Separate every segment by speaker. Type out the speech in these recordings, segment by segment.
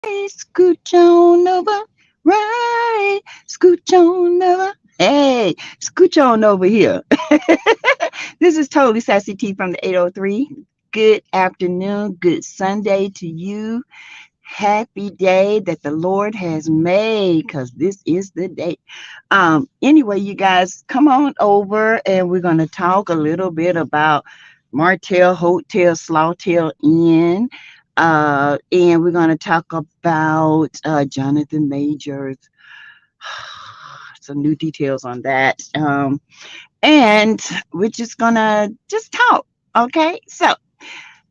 Speaker 1: Scooch on over. Right. Scooch on over. Hey, scooch on over here. This is totally Sassy T from the 803. Good afternoon. Good Sunday to you. Happy day that the Lord has made, because this is the day. Anyway, you guys come on over and we're going to talk a little bit about Martell Hotel Slaughtail Inn. And we're going to talk about Jonathan Majors, some new details on that. And we're just going to just talk. Okay. So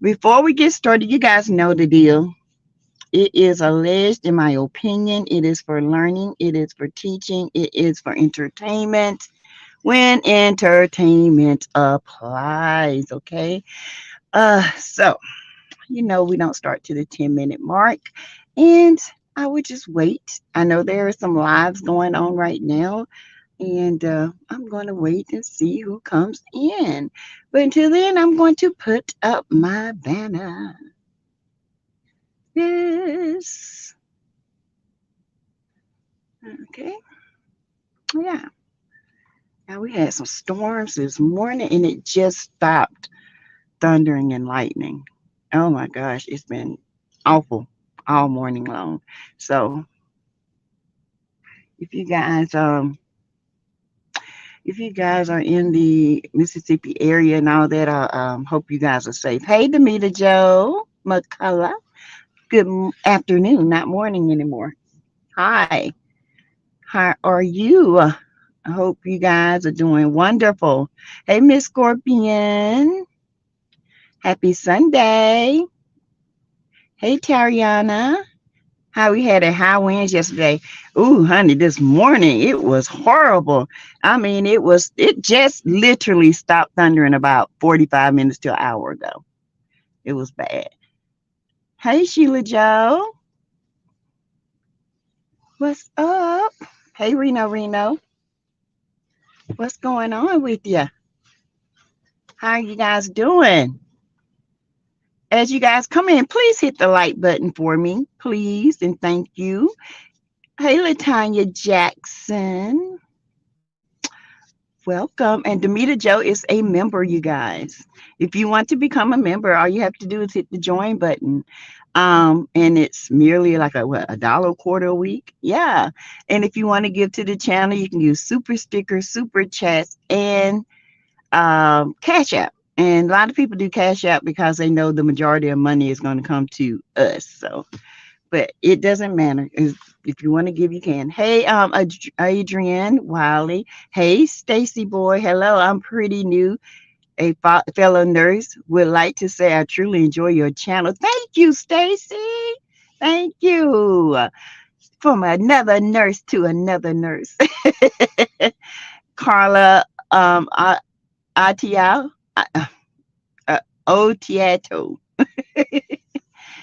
Speaker 1: before we get started, you guys know the deal. It is alleged, in my opinion, it is for learning, it is for teaching, it is for entertainment. When entertainment applies, okay? So we don't start to the 10-minute mark, and I would just wait. I know there are some lives going on right now, and I'm going to wait and see who comes in. But until then, I'm going to put up my banner. Yes. Okay. Yeah. Now we had some storms this morning and it just stopped thundering and lightning. Oh my gosh, it's been awful all morning long. So if you guys are in the Mississippi area and all that, I hope you guys are safe. Hey, Demita Joe McCullough. Good afternoon, not morning anymore. Hi. How are you? I hope you guys are doing wonderful. Hey, Miss Scorpion. Happy Sunday. Hey, Tariana. How we had a high winds yesterday. Ooh, honey, this morning it was horrible. I mean, it just literally stopped thundering about 45 minutes to an hour ago. It was bad. Hey, Sheila Joe. What's up? Hey, Reno. What's going on with you? How are you guys doing? As you guys come in, please hit the like button for me, please, and thank you. Hey, Latanya Jackson. Welcome. And Demita Joe is a member, you guys. If you want to become a member, all you have to do is hit the join button. And it's merely like a dollar a quarter a week. Yeah. And if you want to give to the channel, you can use super stickers, super chats, and Cash App. And a lot of people do Cash App because they know the majority of money is going to come to us. So, but it doesn't matter. If you want to give, you can. Hey, Adrian Wiley. Hey, Stacy boy. Hello, I'm pretty new. A fellow nurse would like to say I truly enjoy your channel. Thank you, Stacy. Thank you. From another nurse to another nurse. Carla Atiao. Otiato.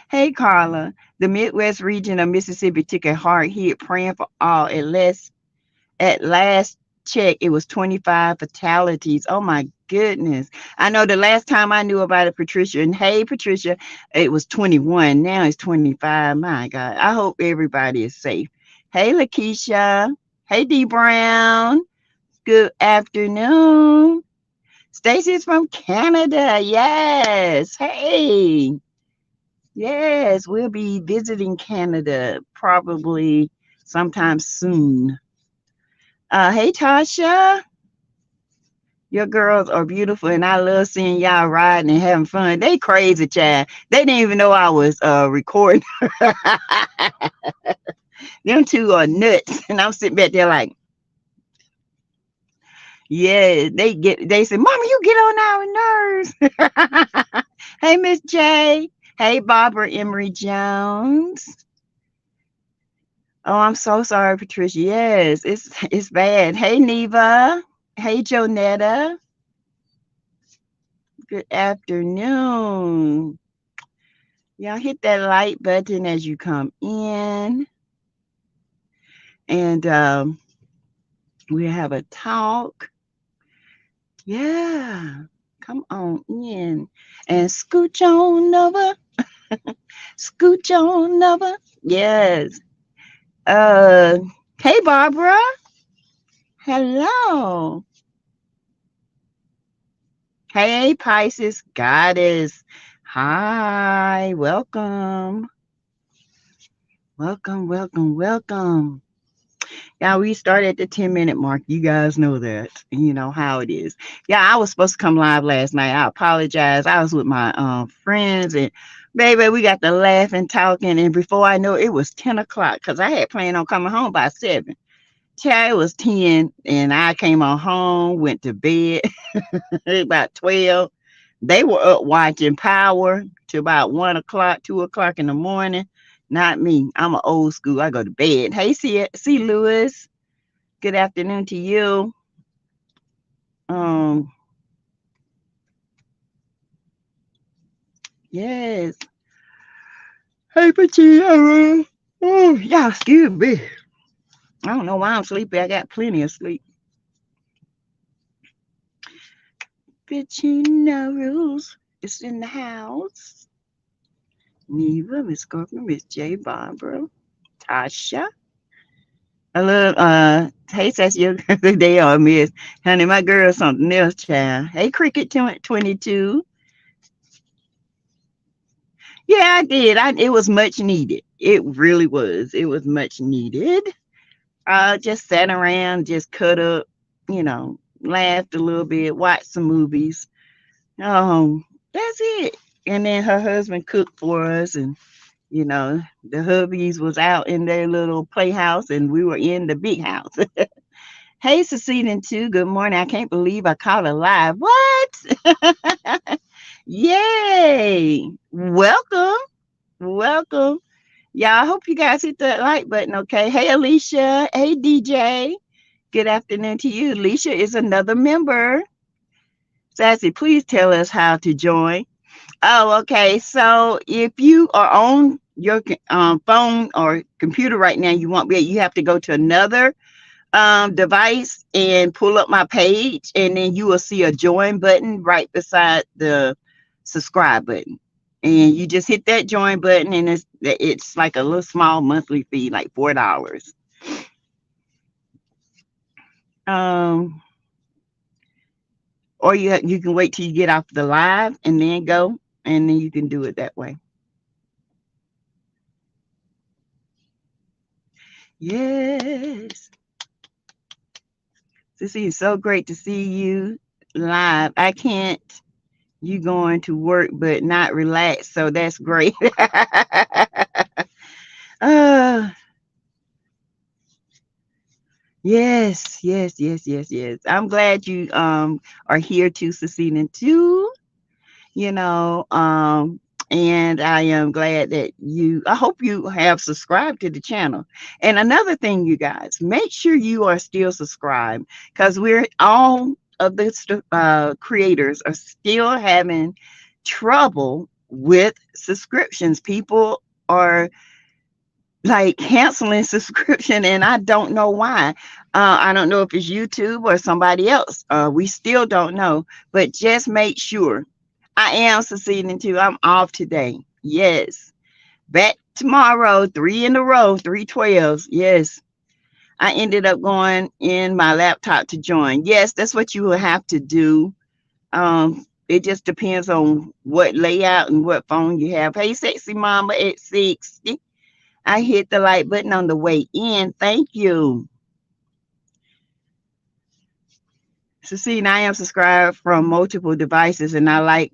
Speaker 1: Hey, Carla. The Midwest region of Mississippi took a hard hit, praying for all. At last check, it was 25 fatalities. Oh my goodness. I know the last time I knew about it, Patricia, and hey, Patricia, it was 21. Now it's 25. My God. I hope everybody is safe. Hey, Lakeisha. Hey, D Brown. Good afternoon. Stacy's from Canada. Yes. Hey. Yes, we'll be visiting Canada probably sometime soon. Hey, Tasha. Your girls are beautiful, and I love seeing y'all riding and having fun. They crazy, child. They didn't even know I was recording. Them two are nuts, and I'm sitting back there like, yeah. They say, "Mama, you get on our nerves." Hey, Miss J. Hey, Barbara Emery Jones. Oh, I'm so sorry, Patricia. Yes, it's bad. Hey, Neva. Hey, Jonetta. Good afternoon. Y'all hit that like button as you come in, and we have a talk. Yeah, come on in and scooch on over. Scooch on over. Yes. Uh, hey, Barbara. Hello. Hey, Pisces Goddess. Hi. Welcome. Welcome, welcome, welcome. Yeah, we started at the 10-minute mark. You guys know that. You know how it is. Yeah, I was supposed to come live last night. I apologize. I was with my friends and baby, we got to laughing, talking, and before I know it, it was 10 o'clock because I had planned on coming home by 7. Child, it was 10 and I came on home, went to bed about 12. They were up watching Power till about 1 o'clock, 2 o'clock in the morning. Not me. I'm an old school. I go to bed. Hey, see Lewis. Good afternoon to you. Um, yes. Hey, Pachia. Oh, yeah, excuse me. I don't know why I'm sleepy. I got plenty of sleep. Pachina Rules is in the house. Neva, Miss Scorpion, Miss J, Barbara, Tasha. I love hey Sassy, they are miss. Honey, my girl something else, child. Hey Cricket 22. Yeah, I did. It was much needed. It really was. It was much needed. Just sat around, just cut up, laughed a little bit, watched some movies. That's it. And then her husband cooked for us, and the hubbies was out in their little playhouse, and we were in the big house. Hey, Seceding too. Good morning. I can't believe I caught it live. What? Yay! Welcome, welcome. Yeah, I hope you guys hit that like button. Okay. Hey, Alicia. Hey, DJ. Good afternoon to you. Alicia is another member. Sassy, please tell us how to join. Oh, okay. So if you are on your phone or computer right now, you won't be. You have to go to another device and pull up my page, and then you will see a join button right beside the subscribe button. And you just hit that join button, and it's like a little small monthly fee, like $4. Um, or you can wait till you get off the live and then go, and then you can do it that way. Yes. Sissy, it's so great to see you live. I can't. You going to work but not relax, so that's great. uh, yes, yes, yes, yes, yes. I'm glad you are here to Seceding too. You know, and I am glad that I hope you have subscribed to the channel. And another thing, you guys, make sure you are still subscribed because we're all of the creators are still having trouble with subscriptions. People are like canceling subscription and I don't know why. I don't know if it's YouTube or somebody else. We still don't know, but just make sure. I am Seceding too. I'm off today. Yes. Back tomorrow, 3 in a row, 3 12s. Yes. I ended up going in my laptop to join. Yes, that's what you will have to do. It just depends on what layout and what phone you have. Hey, sexy mama at 60. I hit the like button on the way in. Thank you. So see, I am subscribed from multiple devices, and I like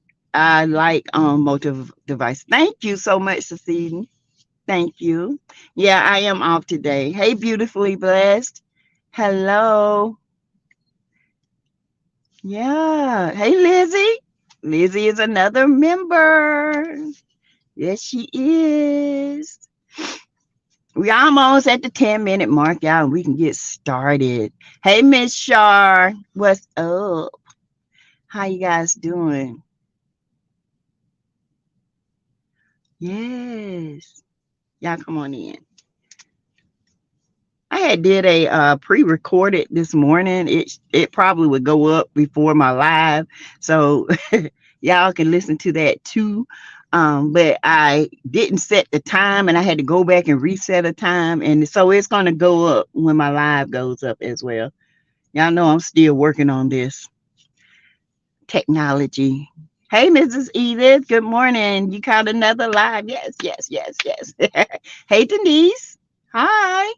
Speaker 1: multiple devices. Thank you so much, Cecile. Thank you. Yeah, I am off today. Hey, beautifully blessed. Hello. Yeah. Hey, Lizzie. Lizzie is another member. Yes, she is. We almost at the 10-minute mark, y'all. We can get started. Hey, Miss Shar. What's up? How you guys doing? Yes. Y'all come on in. I had did a pre-recorded this morning. It probably would go up before my live, so y'all can listen to that too. But I didn't set the time, and I had to go back and reset a time, and so it's going to go up when my live goes up as well. Y'all know I'm still working on this technology. Hey, Mrs. Edith, good morning. You caught another live? Yes, yes, yes, yes. Hey, Denise. Hi.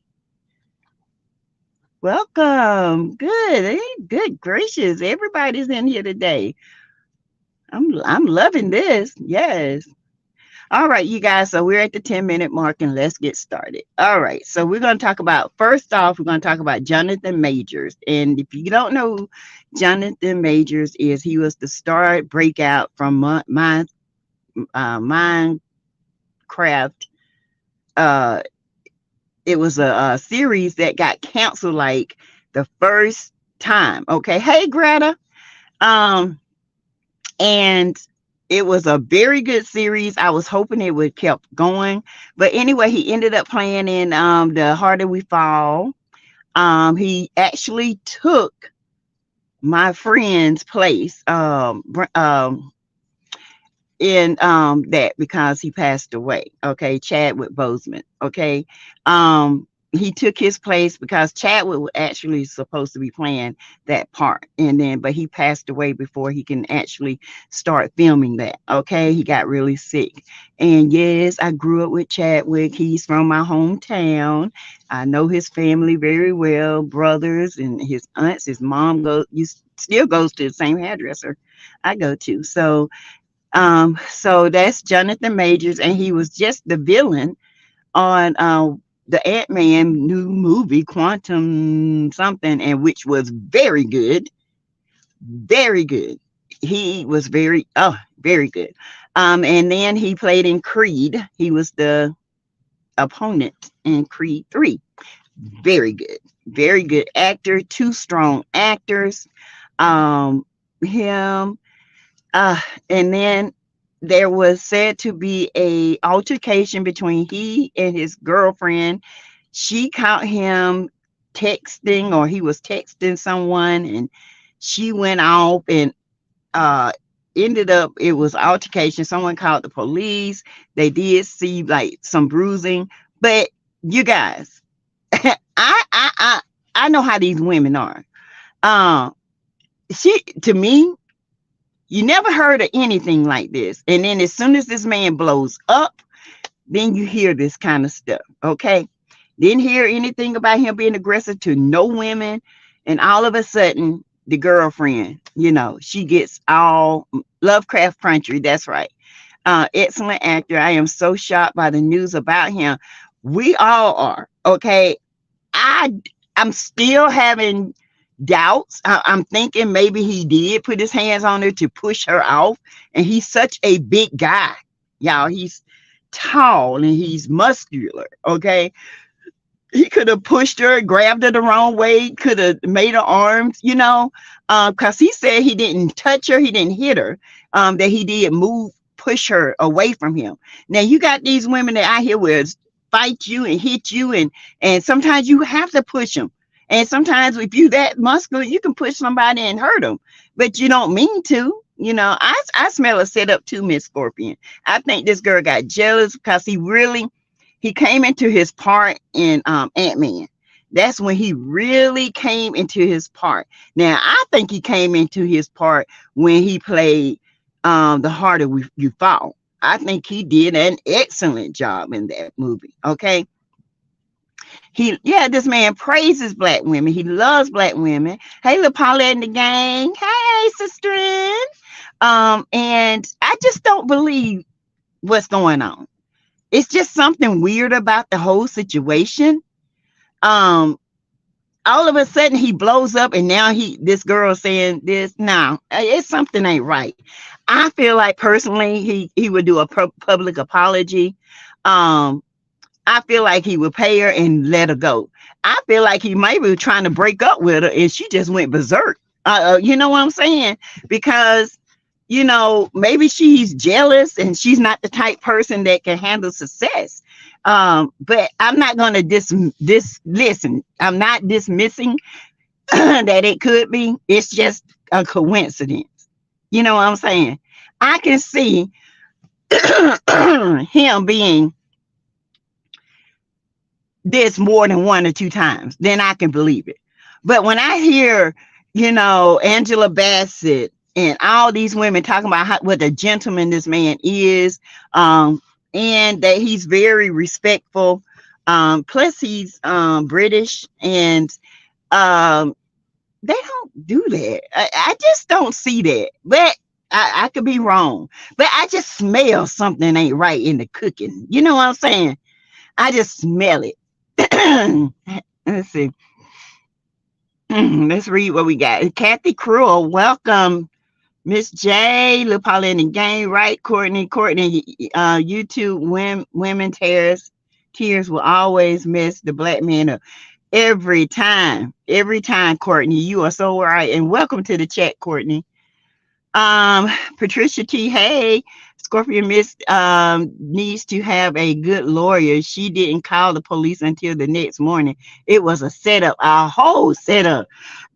Speaker 1: Welcome. Good. Hey, good gracious. Everybody's in here today. I'm loving this. Yes. All right, you guys. So we're at the 10-minute mark and let's get started. All right. So we're going to talk about, first off, we're going to talk about Jonathan Majors. And if you don't know who Jonathan Majors is, he was the star breakout from Minecraft. Uh, it was a series that got canceled like the first time. Okay. Hey, Greta. Um, and it was a very good series. I was hoping it would kept going, but anyway, he ended up playing in The Harder We Fall. He actually took my friend's place in that because he passed away. Okay, Chadwick Boseman. Okay, he took his place because Chadwick was actually supposed to be playing that part, and then but he passed away before he can actually start filming that. Okay, he got really sick, and yes, I grew up with Chadwick. He's from my hometown. I know his family very well, brothers and his aunts. His mom still goes to the same hairdresser I go to. So that's Jonathan Majors, and he was just the villain on the Ant-Man new movie, Quantum something, and which was very good, very good. He was very good. And then he played in Creed. He was the opponent in Creed 3. Very good actor. Two strong actors. Him. And then there was said to be a altercation between he and his girlfriend. She caught him texting, or he was texting someone, and she went off and uh ended up, it was altercation. Someone called the police. They did see like some bruising, but you guys, I know how these women are. Uh, to me, you never heard of anything like this. And then as soon as this man blows up, then you hear this kind of stuff. Okay. Didn't hear anything about him being aggressive to no women. And all of a sudden, the girlfriend, she gets all Lovecraft Country. That's right. Excellent actor. I am so shocked by the news about him. We all are. Okay. I'm still having doubts. I'm thinking maybe he did put his hands on her to push her off. And he's such a big guy. Y'all, he's tall and he's muscular. Okay. He could have pushed her, grabbed her the wrong way, could have made her arms, because he said he didn't touch her, he didn't hit her, that he did push her away from him. Now you got these women that out here will fight you and hit you, and sometimes you have to push them. And sometimes if you that muscular, you can push somebody and hurt them, but you don't mean to. I smell a setup too, Miss Scorpion. I think this girl got jealous because he came into his part in Ant-Man. That's when he really came into his part. Now, I think he came into his part when he played The Harder You Fall. I think he did an excellent job in that movie. Okay. This man praises black women. He loves black women. Hey, little Paulette and the gang. Hey, sister. And I just don't believe what's going on. It's just something weird about the whole situation. All of a sudden he blows up, and now this girl saying this. No, it's something ain't right. I feel like personally he would do a public apology. I feel like he would pay her and let her go. I feel like he might be trying to break up with her, and she just went berserk. You know what I'm saying? Because maybe she's jealous and she's not the type person that can handle success. But I'm not going to listen. I'm not dismissing that it could be. It's just a coincidence. You know what I'm saying? I can see him being this more than one or two times, then I can believe it. But when I hear, Angela Bassett and all these women talking about what a gentleman this man is, and that he's very respectful, plus he's British, and um, they don't do that. I just don't see that. But I could be wrong. But I just smell something ain't right in the cooking. You know what I'm saying? I just smell it. Let's see. Let's read what we got. Kathy Cruel, welcome. Miss J, Lil Paula in the game, right? Courtney, YouTube women tears will always miss the black man up. Every time, Courtney. You are so right. And welcome to the chat, Courtney. Patricia T. Hey, Scorpio Miss needs to have a good lawyer. She didn't call the police until the next morning. It was a setup, a whole setup.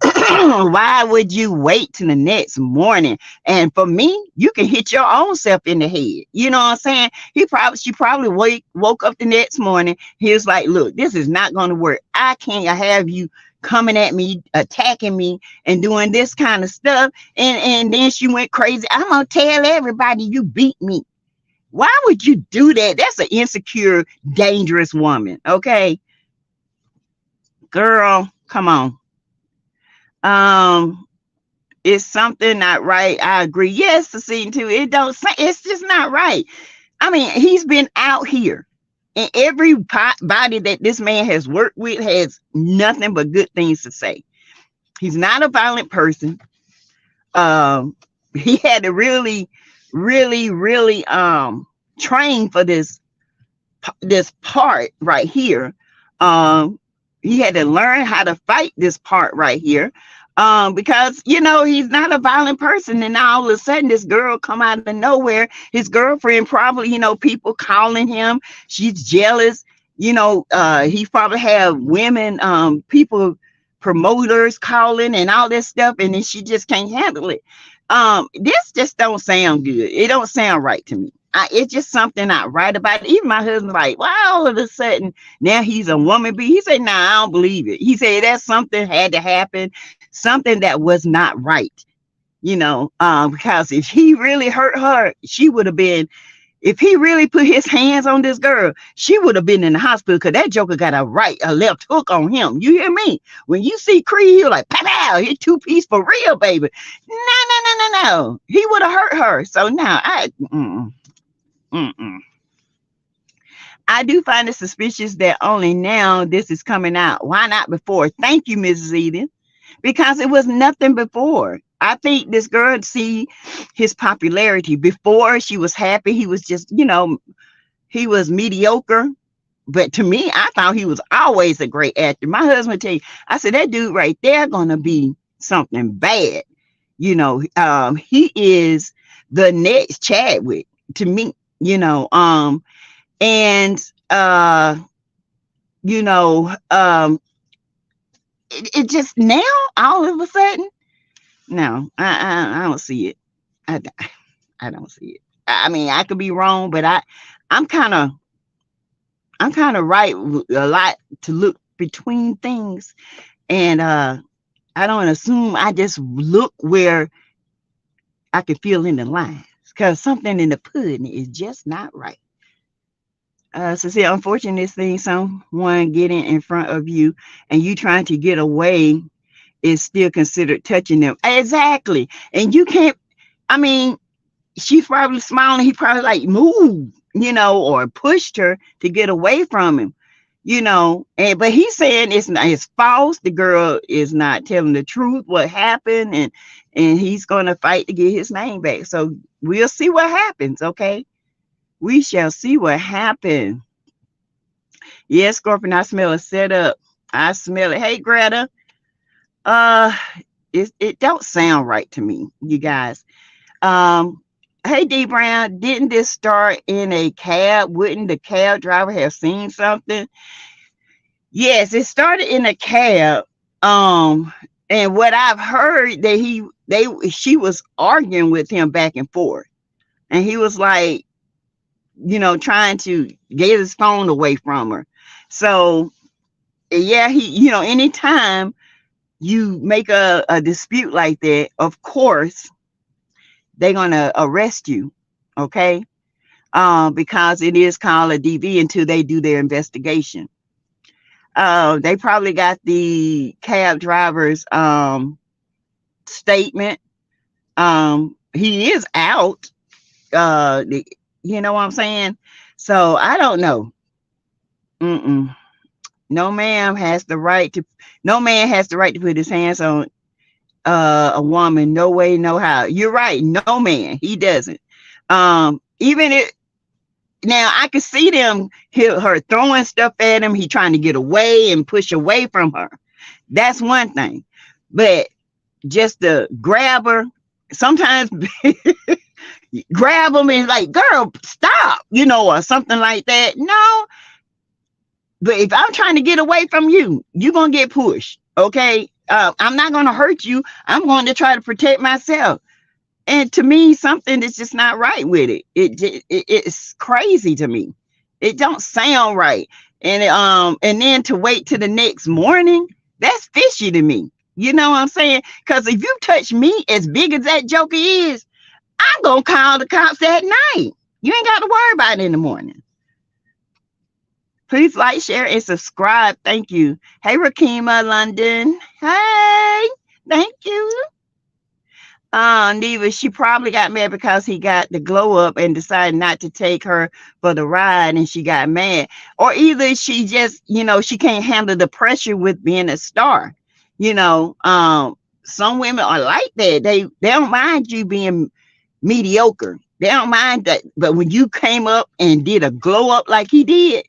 Speaker 1: Why would you wait till the next morning? And for me, you can hit your own self in the head. You know what I'm saying? She probably woke up the next morning. He was like, look, this is not going to work. I can't have you coming at me, attacking me, and doing this kind of stuff. And then she went crazy. I'm going to tell everybody you beat me. Why would you do that? That's an insecure, dangerous woman. Okay. Girl, come on. It's something not right. I agree. Yes, the scene too. It's just not right. I mean, he's been out here, and everybody that this man has worked with has nothing but good things to say. He's not a violent person. He had to really, really, really train for this part right here. He had to learn how to fight this part right here. Because he's not a violent person, and now all of a sudden this girl come out of nowhere. His girlfriend probably, people calling him. She's jealous. He probably have women, people, promoters calling and all this stuff, and then she just can't handle it. This just don't sound good. It don't sound right to me. It's just something not right about it. Even my husband's like, why all of a sudden now he's a woman beat? He said, nah, I don't believe it. He said that something had to happen, something that was not right, because if he really hurt her, she would have been, if he really put his hands on this girl, she would have been in the hospital, because that joker got a left hook on him. You hear me? When you see Creed, you're like, pow, pow, he 2-piece for real, baby. No. He would have hurt her. So now I do find it suspicious that only now this is coming out. Why not before? Thank you, Mrs. Eden. Because it was nothing before. I think this girl see his popularity. Before, she was happy. He was just, he was mediocre. But to me, I thought he was always a great actor. My husband tell you, I said, that dude right there gonna be something bad. He is the next Chadwick to me. And it just now all of a sudden, no, I don't see it. I don't see it. I mean, I could be wrong, but I'm kind of right a lot to look between things, and I don't assume. I just look where I can feel in the lines, because something in the pudding is just not right. So see, unfortunate thing, someone getting in front of you and you trying to get away is still considered touching them. Exactly. And you can't, I mean, she's probably smiling. He probably like moved, or pushed her to get away from him, but he's saying it's false. The girl is not telling the truth, what happened, and he's going to fight to get his name back. So we'll see what happens. Okay. We shall see what happens. Yes, Scorpion, I smell a setup. I smell it. Hey, Greta. It don't sound right to me, you guys. Hey, D Brown, didn't this start in a cab? Wouldn't the cab driver have seen something? Yes, it started in a cab. And what I've heard that she was arguing with him back and forth, and he was like, trying to get his phone away from her. So yeah, anytime you make a dispute like that, of course they're gonna arrest you, okay? Because it is called a DV until they do their investigation. They probably got the cab driver's statement. He is out. You know what I'm saying? So I don't know. Mm-mm. No man has the right to. No man has the right to put his hands on a woman. No way, no how. You're right. No man. He doesn't. Even if now I could see her throwing stuff at him. He trying to get away and push away from her. That's one thing. But just to grab her, sometimes grab them and like, girl, stop, or something like that. No, but if I'm trying to get away from you, you're going to get pushed. Okay. I'm not going to hurt you. I'm going to try to protect myself. And to me, something is just not right with it. It's crazy to me. It don't sound right. And then to wait till the next morning, that's fishy to me. You know what I'm saying? Because if you touch me, as big as that joker is, I'm going to call the cops that night. You ain't got to worry about it in the morning. Please like, share, and subscribe. Thank you. Hey, Rakima London. Hey, thank you. Neva, she probably got mad because he got the glow up and decided not to take her for the ride, and she got mad. Or either she just, she can't handle the pressure with being a star. Some women are like that. They don't mind you being mediocre. They don't mind that. But when you came up and did a glow up like he did,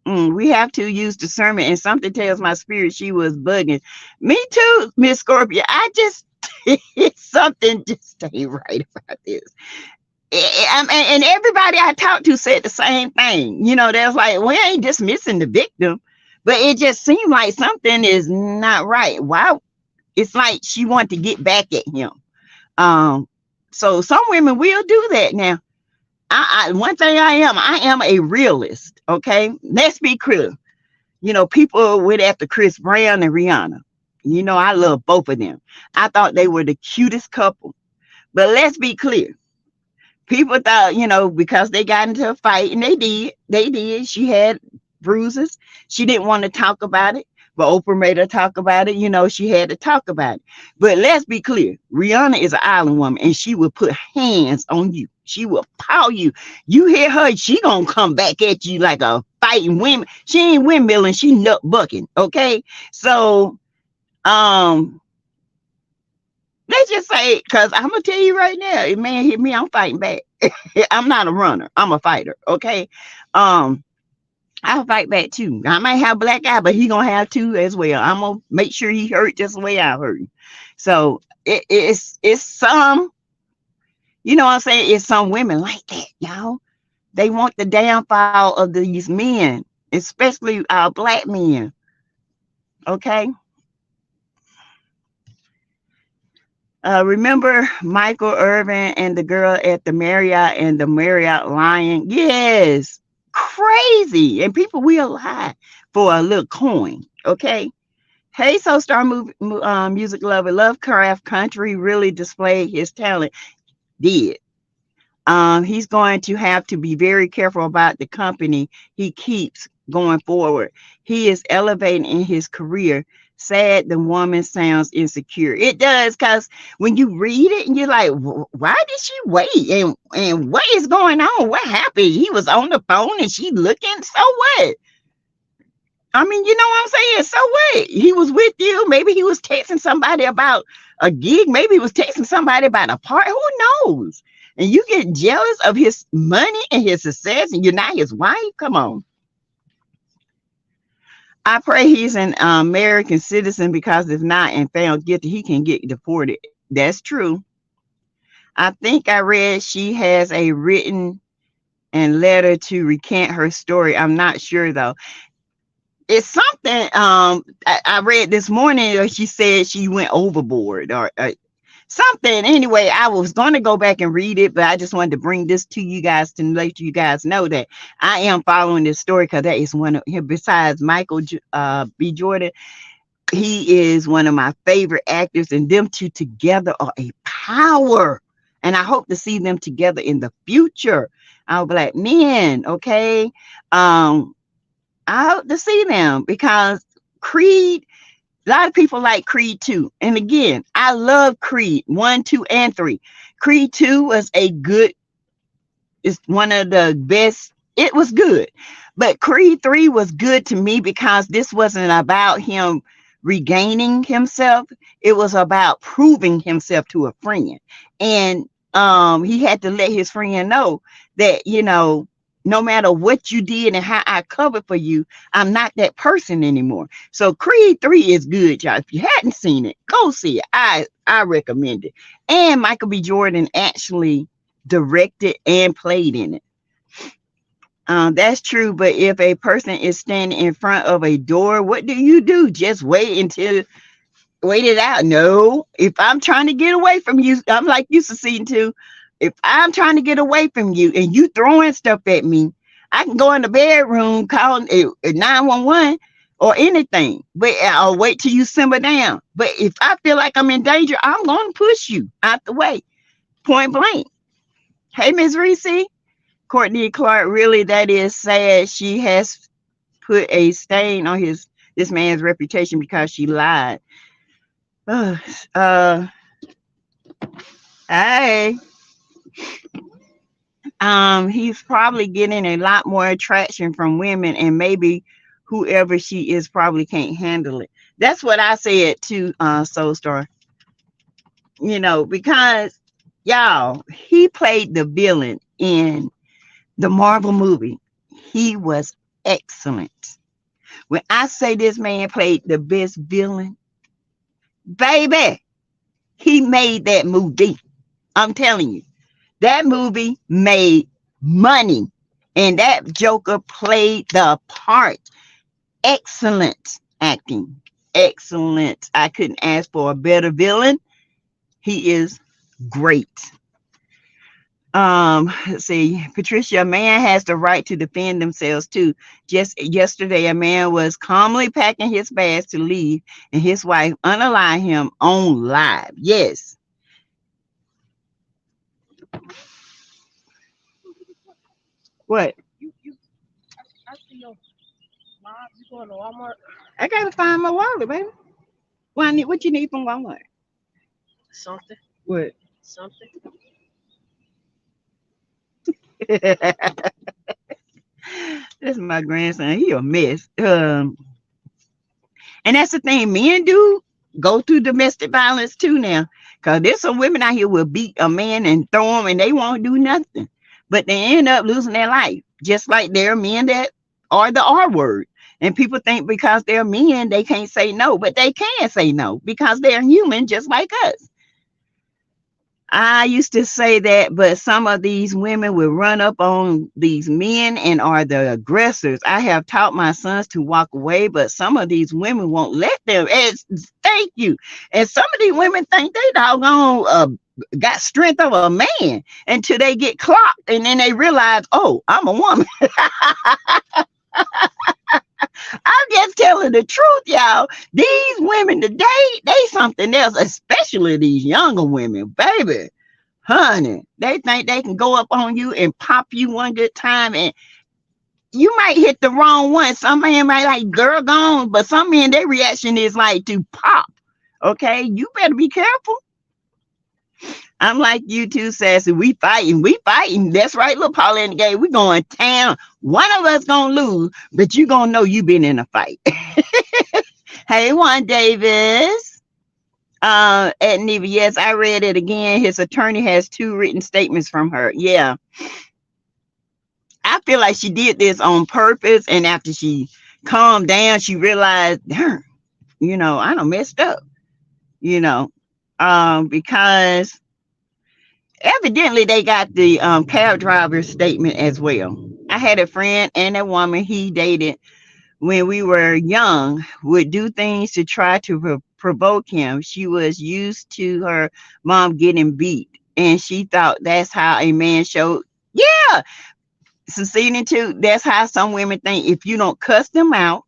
Speaker 1: we have to use discernment. And something tells my spirit she was bugging. Me too, Miss Scorpio. I just something just ain't right about this. And everybody I talked to said the same thing. There's like, we ain't dismissing the victim, but it just seemed like something is not right. Why? It's like she wanted to get back at him. So some women will do that. Now, one thing I am a realist. Okay, let's be clear. People went after Chris Brown and Rihanna. I love both of them. I thought they were the cutest couple. But let's be clear. People thought, because they got into a fight, and they did. She had bruises. She didn't want to talk about it. But Oprah made her talk about it. She had to talk about it. But let's be clear. Rihanna is an island woman, and she will put hands on you. She will paw you. You hear her, she gonna come back at you like a fighting woman. She ain't windmilling, she nut bucking. Okay. So let's just say, because I'm gonna tell you right now, if man hit me, I'm fighting back. I'm not a runner, I'm a fighter. Okay. I'll fight back too. I might have black eye, but he gonna have two as well. I'm gonna make sure he hurt just the way I hurt him. So it's some, what I'm saying? It's some women like that, y'all. They want the downfall of these men, especially our black men. Okay. Remember Michael Irvin and the girl at the Marriott and the Marriott Lion? Yes. Crazy. And people will lie for a little coin. Okay. Hey, So Star music lover, Lovecraft Country really displayed his talent. Did. He's going to have to be very careful about the company he keeps going forward. He is elevating in his career. Sad the woman sounds insecure. It does, because when you read it and you're like, why did she wait? And what is going on? What happened? He was on the phone and she looking. So what? I mean, you know what I'm saying? So what? He was with you. Maybe he was texting somebody about a gig. Maybe he was texting somebody about a part. Who knows? And you get jealous of his money and his success, and you're not his wife? Come on. I pray he's an American citizen, because if not and found guilty, he can get deported. That's true. I think I read she has a written and letter to recant her story. I'm not sure though. It's something I read this morning. She said she went overboard, or something. Anyway, I was going to go back and read it, but I just wanted to bring this to you guys to let you guys know that I am following this story because that is one of him. Besides Michael B. Jordan, he is one of my favorite actors, and them two together are a power. And I hope to see them together in the future. Our black men, okay. I hope to see them because Creed. A lot of people like Creed 2. And again, I love Creed 1, 2, and 3. Creed 2 was a good, it's one of the best. It was good. But Creed 3 was good to me because this wasn't about him regaining himself. It was about proving himself to a friend. And he had to let his friend know that, no matter what you did and how I covered for you, I'm not that person anymore. So Creed 3 is good, y'all. If you hadn't seen it, go see it. I recommend it. And Michael B. Jordan actually directed and played in it. That's true. But if a person is standing in front of a door, what do? Just wait it out. No, if I'm trying to get away from you, I'm like you, Succeeding too. If I'm trying to get away from you and you throwing stuff at me, I can go in the bedroom, call 911 or anything, but I'll wait till you simmer down. But if I feel like I'm in danger, I'm going to push you out the way, point blank. Hey, Ms. Reese, Courtney Clark, really, that is sad. She has put a stain on this man's reputation because she lied. Hey. He's probably getting a lot more attraction from women, and maybe whoever she is probably can't handle it. That's what I said to Soul Star. Because y'all, he played the villain in the Marvel movie. He was excellent. When I say this man played the best villain, baby, he made that movie. I'm telling you. That movie made money, and that Joker played the part. Excellent acting. Excellent. I couldn't ask for a better villain. He is great. Let's see. Patricia, a man has the right to defend themselves too. Just yesterday, a man was calmly packing his bags to leave, and his wife unaligned him on live. Yes. What? I see your mom. You going to Walmart? I gotta find my wallet, baby. What you need from Walmart? Something. What? Something. That's my grandson. He a mess. And that's the thing. Men do go through domestic violence too now. Cause there's some women out here will beat a man and throw him, and they won't do nothing. But they end up losing their life. Just like there are men that are the R word. And people think because they're men, they can't say no. But they can say no because they're human just like us. I used to say that, but some of these women will run up on these men and are the aggressors. I have taught my sons to walk away, but some of these women won't let them. Thank you. And some of these women think they doggone got strength of a man until they get clocked, and then they realize, oh, I'm a woman. I'm just telling the truth, y'all. These women today, they something else, especially these younger women, baby. Honey, they think they can go up on you and pop you one good time, and you might hit the wrong one. Some men might like, girl, gone, but some men, their reaction is like to pop. Okay, you better be careful. I'm like you too, Sassy. We fighting. That's right, little Paula in the game. We going town. One of us gonna lose, but you gonna know you been in a fight. Hey, Juan Davis. At Neva, yes, I read it again. His attorney has 2 written statements from her. Yeah. I feel like she did this on purpose, and after she calmed down, she realized, darn, I done messed up. Because evidently they got the cab driver's statement as well. I had a friend and a woman he dated when we were young would do things to try to provoke him. She was used to her mom getting beat, and she thought that's how a man showed. Yeah, succeeding to. That's how some women think. If you don't cuss them out,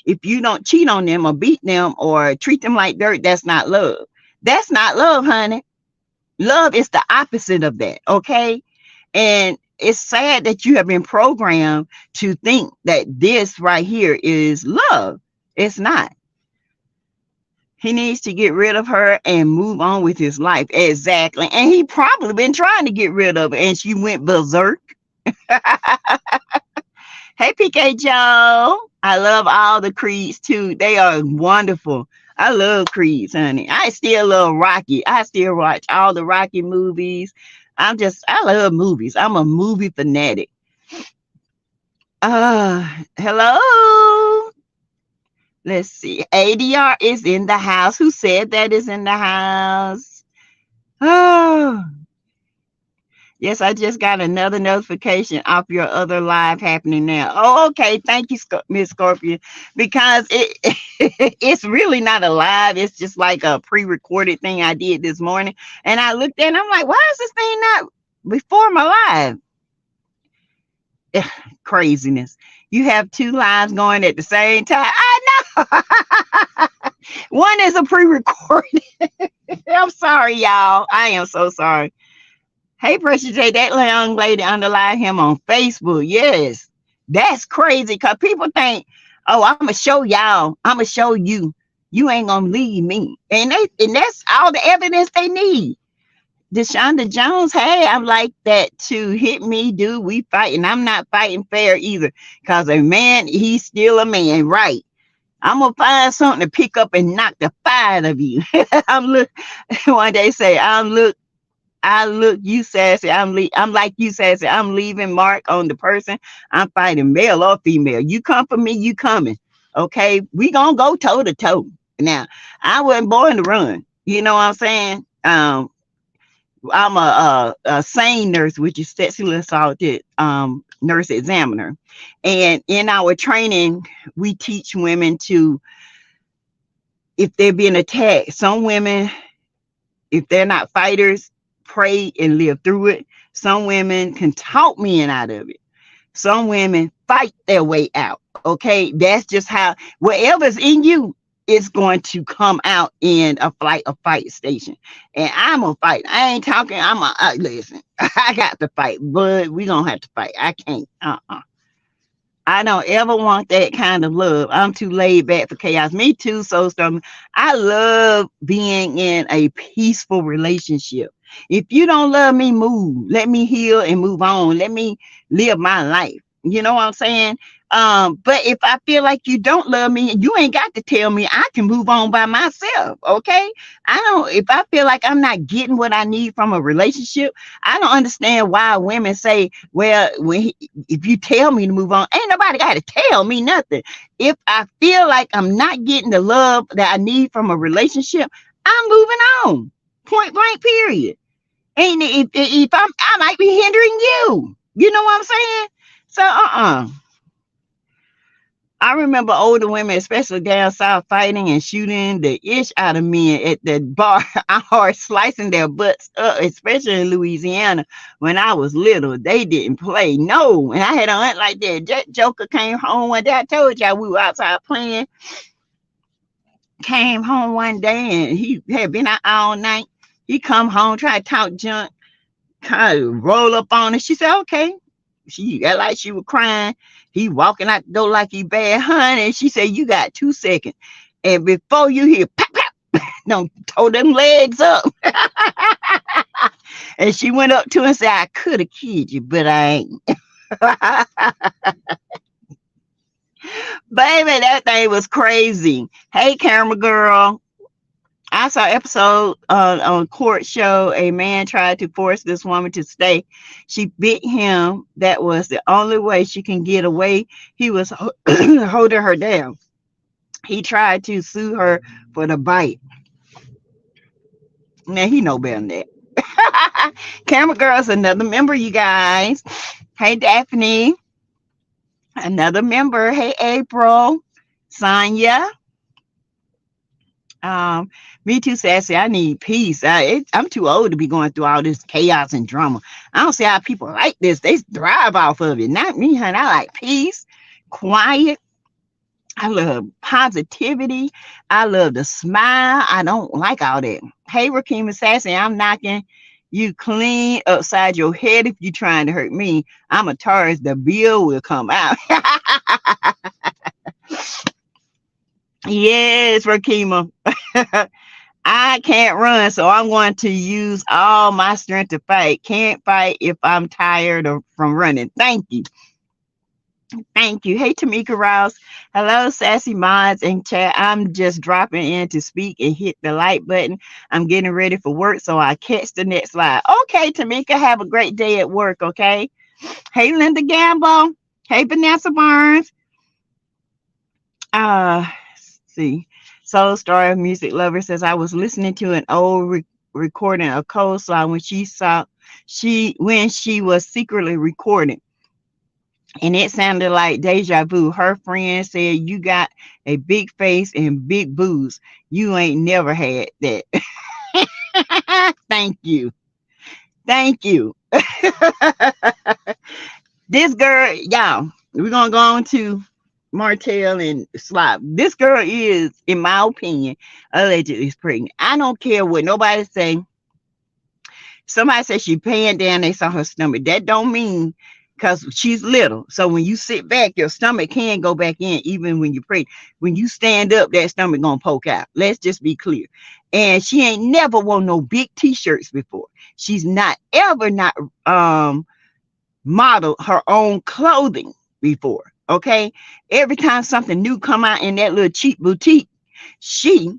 Speaker 1: if you don't cheat on them or beat them or treat them like dirt, that's not love. That's not love, honey. Love is the opposite of that. Okay. And it's sad that you have been programmed to think that this right here is love. It's not. He needs to get rid of her and move on with his life. Exactly. And he probably been trying to get rid of her and she went berserk. Hey, PK Joe. I love all the Creeds too. They are wonderful. I love Creeds, honey. I still love Rocky. I still watch all the Rocky movies. I love movies. I'm a movie fanatic. Hello. Let's see. ADR is in the house. Who said that is in the house? Oh, yes, I just got another notification off your other live happening now. Oh, okay. Thank you, Miss Scorpion. Because it's really not a live. It's just like a pre-recorded thing I did this morning. And I looked at it and I'm like, why is this thing not before my live? Craziness. You have two lives going at the same time. I know. One is a pre-recorded. I'm sorry, y'all. I am so sorry. Hey, Precious J, that young lady underlined him on Facebook. Yes, that's crazy because people think, oh, I'm going to show y'all. I'm going to show you. You ain't going to leave me. And that's all the evidence they need. Deshaunda Jones, hey, I'm like that too. Hit me, dude. We fighting. I'm not fighting fair either because a man, he's still a man, right? I'm going to find something to pick up and knock the fire out of you. One day say, I look you sassy. I'm like you sassy. I'm leaving mark on the person. I'm fighting male or female. You come for me, you coming. Okay, we gonna go toe to toe. Now, I wasn't born to run. You know what I'm saying? I'm a SANE nurse, which is sexually assaulted nurse examiner, and in our training, we teach women to, if they're being attacked, some women, if they're not fighters, pray and live through it. Some women can talk men out of it. Some women fight their way out. Okay, that's just how whatever's in you is going to come out in a flight or fight station. And I'm a fight. I ain't talking. Listen. I got to fight, but we gonna have to fight. I can't. I don't ever want that kind of love. I'm too laid back for chaos. Me too, so I love being in a peaceful relationship. If you don't love me, move. Let me heal and move on. Let me live my life. You know what I'm saying? But if I feel like you don't love me, you ain't got to tell me. I can move on by myself. Okay. If I feel like I'm not getting what I need from a relationship, I don't understand why women say, well, if you tell me to move on, ain't nobody got to tell me nothing. If I feel like I'm not getting the love that I need from a relationship, I'm moving on. Point blank, period. And if I might be hindering you. You know what I'm saying? So, I remember older women, especially down south, fighting and shooting the ish out of men at the bar, or slicing their butts up, especially in Louisiana. When I was little, they didn't play. No. And I had an aunt like that. That Joker came home one day. I told y'all we were outside playing. Came home one day and he had been out all night. He come home, try to talk junk, kind of roll up on her. She said, okay. She got like she was crying. He walking out the door like he bad, honey. She said, you got 2 seconds. And before you hear pop, pop, don't throw them legs up. And she went up to him and said, I could have killed you, but I ain't. Baby, that thing was crazy. Hey, camera girl. I saw an episode on Court Show. A man tried to force this woman to stay. She bit him. That was the only way she can get away. He was holding her down. He tried to sue her for the bite. Now, he know better than that. Camera girl's another member, you guys. Hey, Daphne. Another member. Hey, April. Sonia. Um, Me too, Sassy. I need peace. I'm too old to be going through all this chaos and drama. I don't see how people like this. They thrive off of it. Not me, honey. I like peace, quiet. I love positivity. I love to smile. I don't like all that. Hey, Rakeem and Sassy, I'm knocking you clean upside your head if you trying to hurt me. I'm a Taurus. The bill will come out. Yes, Rakima. I can't run, so I'm going to use all my strength to fight. Can't fight if I'm tired or from running. Thank you. Thank you. Hey, Tamika Rouse. Hello, Sassy Mods and chat. I'm just dropping in to speak and hit the like button. I'm getting ready for work, so I catch the next slide. Okay, Tamika, have a great day at work, okay? Hey, Linda Gamble. Hey, Vanessa Barnes. Let's see. Soul Star Music Lover says I was listening to an old recording of Coleslaw when she was secretly recording, and it sounded like deja vu. Her friend said, "You got a big face and big boobs. You ain't never had that." Thank you. Thank you. This girl, y'all, we're gonna go on to Martell and Slop. This girl is, in my opinion, allegedly pregnant. I don't care what nobody say. Somebody said she paying down, they saw her stomach. That don't mean because she's little. So when you sit back, your stomach can go back in even when you're pregnant. When you stand up, that stomach gonna poke out. Let's just be clear. And she ain't never worn no big t-shirts before. She's not ever not modeled her own clothing before. Okay. Every time something new come out in that little cheap boutique, she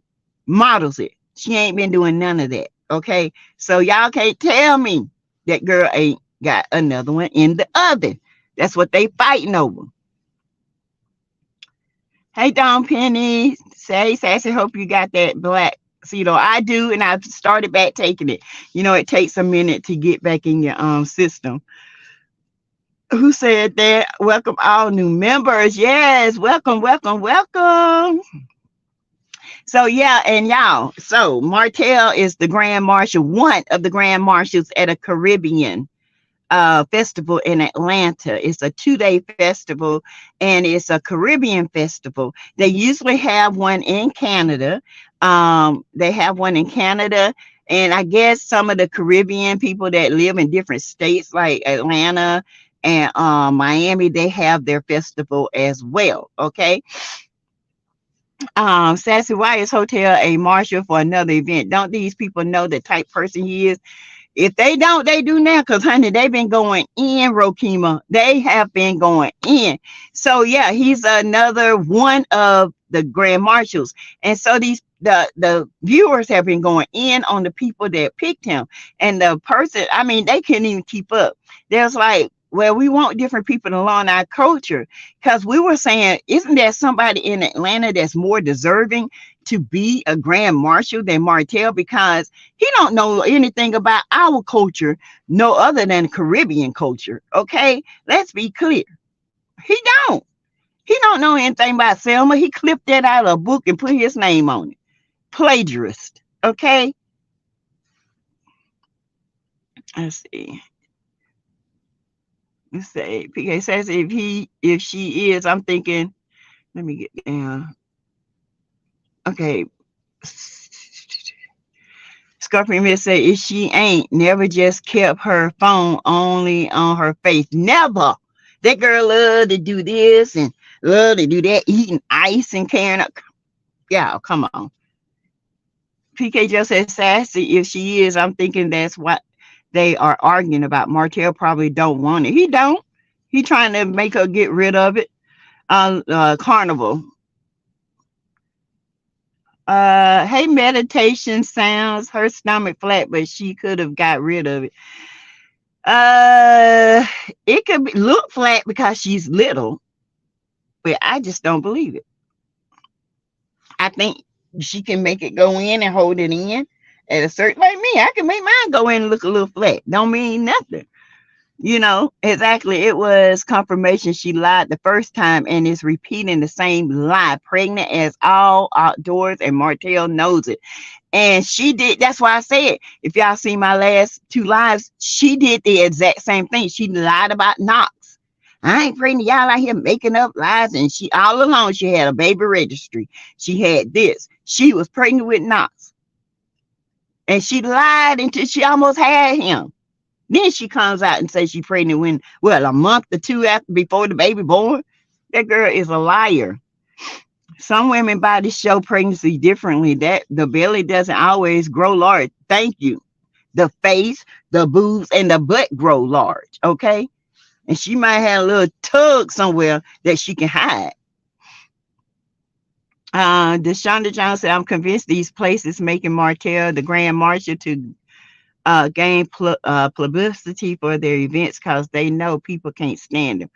Speaker 1: models it. She ain't been doing none of that. Okay. So y'all can't tell me that girl ain't got another one in the oven. That's what they fighting over. Hey, Don Penny. Say, Sassy, hope you got that black. So, I do, and I've started back taking it. It takes a minute to get back in your system. Who said that? Welcome all new members. Yes, welcome, welcome, welcome. So yeah, and y'all, so Martell is the Grand Marshal, one of the Grand Marshals at a Caribbean festival in Atlanta. It's a 2-day festival, and it's a Caribbean festival. They usually have one in Canada. They have one in Canada, and I guess some of the Caribbean people that live in different states like Atlanta and Miami, they have their festival as well. Okay. Sassy, why is Hotel a marshal for another event? Don't these people know the type person he is? If they don't, they do now, because honey, they've been going in, Rokima. They have been going in. So yeah, he's another one of the grand marshals. And so the viewers have been going in on the people that picked him. And the person, I mean, they couldn't even keep up. There's like, well, we want different people to learn our culture. Because we were saying, isn't there somebody in Atlanta that's more deserving to be a grand marshal than Martell? Because he don't know anything about our culture, no other than Caribbean culture. Okay, let's be clear. He don't. He don't know anything about Selma. He clipped that out of a book and put his name on it. Plagiarist. Okay. Let's see. Let's say PK says if she is, I'm thinking. Let me get down. Okay. Scorpion Miss say if she ain't never just kept her phone only on her face. Never. That girl love to do this and love to do that, eating ice and carrying up. Yeah, come on. PK just said sassy. If she is, I'm thinking that's what they are arguing about. Martell probably don't want it. He don't. He trying to make her get rid of it. Carnival. Hey, meditation sounds her stomach flat, but she could have got rid of it. It could look flat because she's little, but I just don't believe it. I think she can make it go in and hold it in at a certain, like me, I can make mine go in and look a little flat. Don't mean nothing. Exactly. It was confirmation she lied the first time and is repeating the same lie, pregnant as all outdoors, and Martell knows it. And she did. That's why I said, if y'all see my last two lives, she did the exact same thing. She lied about Knox. I ain't pregnant. Y'all out here making up lies. And she, all along, she had a baby registry. She had this. She was pregnant with Knox. And she lied until she almost had him. Then she comes out and says she's pregnant when, well, a month or two after before the baby born. That girl is a liar. Some women bodies show pregnancy differently. That the belly doesn't always grow large. Thank you. The face, the boobs, and the butt grow large. Okay. And she might have a little tug somewhere that she can hide. Deshonda Jones said, I'm convinced these places making Martell the grand marshal to gain publicity for their events because they know people can't stand them.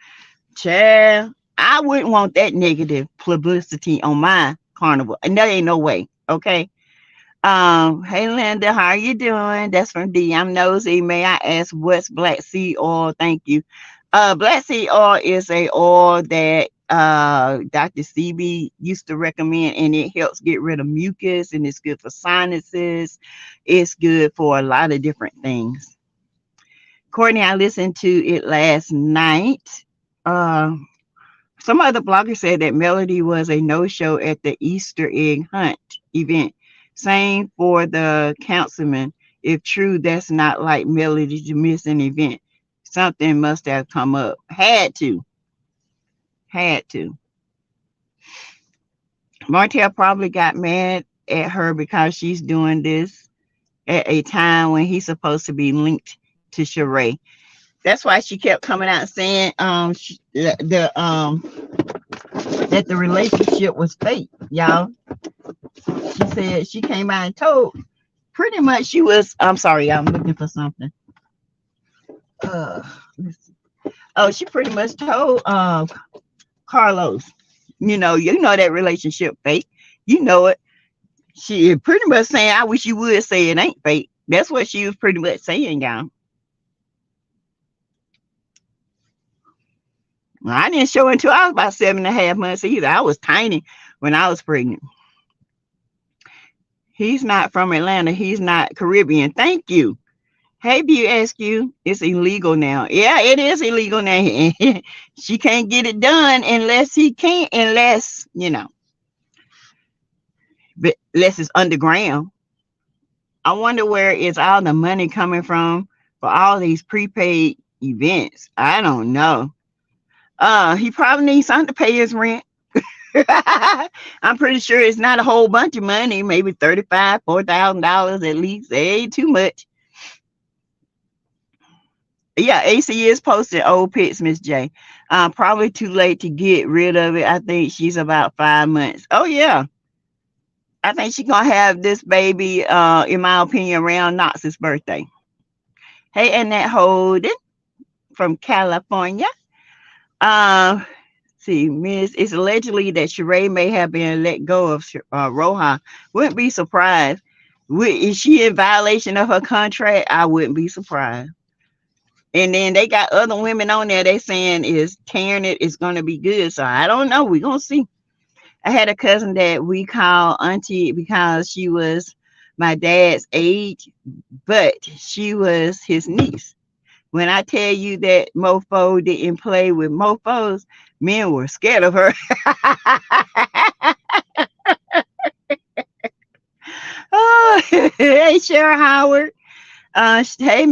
Speaker 1: Child, I wouldn't want that negative publicity on my carnival. And there ain't no way. Okay. Hey Linda, how are you doing? That's from D. I'm nosy. May I ask what's black seed oil? Thank you. Black seed oil is a oil that Dr. CB used to recommend, and it helps get rid of mucus, and it's good for sinuses. It's good for a lot of different things. Courtney, I listened to it last night. Uh, some other blogger said that Melody was a no-show at the Easter egg hunt event. Same for the councilman. If true, that's not like Melody to miss an event. Something must have come up. Had to. Had to. Martell probably got mad at her because she's doing this at a time when he's supposed to be linked to Sheree. That's why she kept coming out saying that the relationship was fake, y'all. She said she came out and told pretty much she was. I'm sorry, I'm looking for something. Uh, oh, she pretty much told Carlos, you know that relationship fake. You know it. She pretty much saying, I wish you would say it ain't fake. That's what she was pretty much saying, y'all. I didn't show until I was about 7.5 months either. I was tiny when I was pregnant. He's not from Atlanta. He's not Caribbean. Thank you. Hey, View ask you, it's illegal now. Yeah, it is illegal now. She can't get it done unless he can't, but unless it's underground. I wonder where is all the money coming from for all these prepaid events. I don't know. He probably needs something to pay his rent. I'm pretty sure it's not a whole bunch of money, maybe $4,000 at least. It ain't too much. Yeah, AC is posting old pics, Miss J. Probably too late to get rid of it. I think she's about 5 months. Oh yeah. I think she's gonna have this baby, in my opinion, around Knox's birthday. Hey, Annette Holden from California. Uh, see, Miss, it's allegedly that Sheree may have been let go of Roja. Wouldn't be surprised. Is she in violation of her contract? I wouldn't be surprised. And then they got other women on there. They saying is tearing it is going to be good. So I don't know. We're going to see. I had a cousin that we call auntie because she was my dad's age, but she was his niece. When I tell you that mofo didn't play with mofos, men were scared of her. Oh, hey, Cheryl Howard. Hey,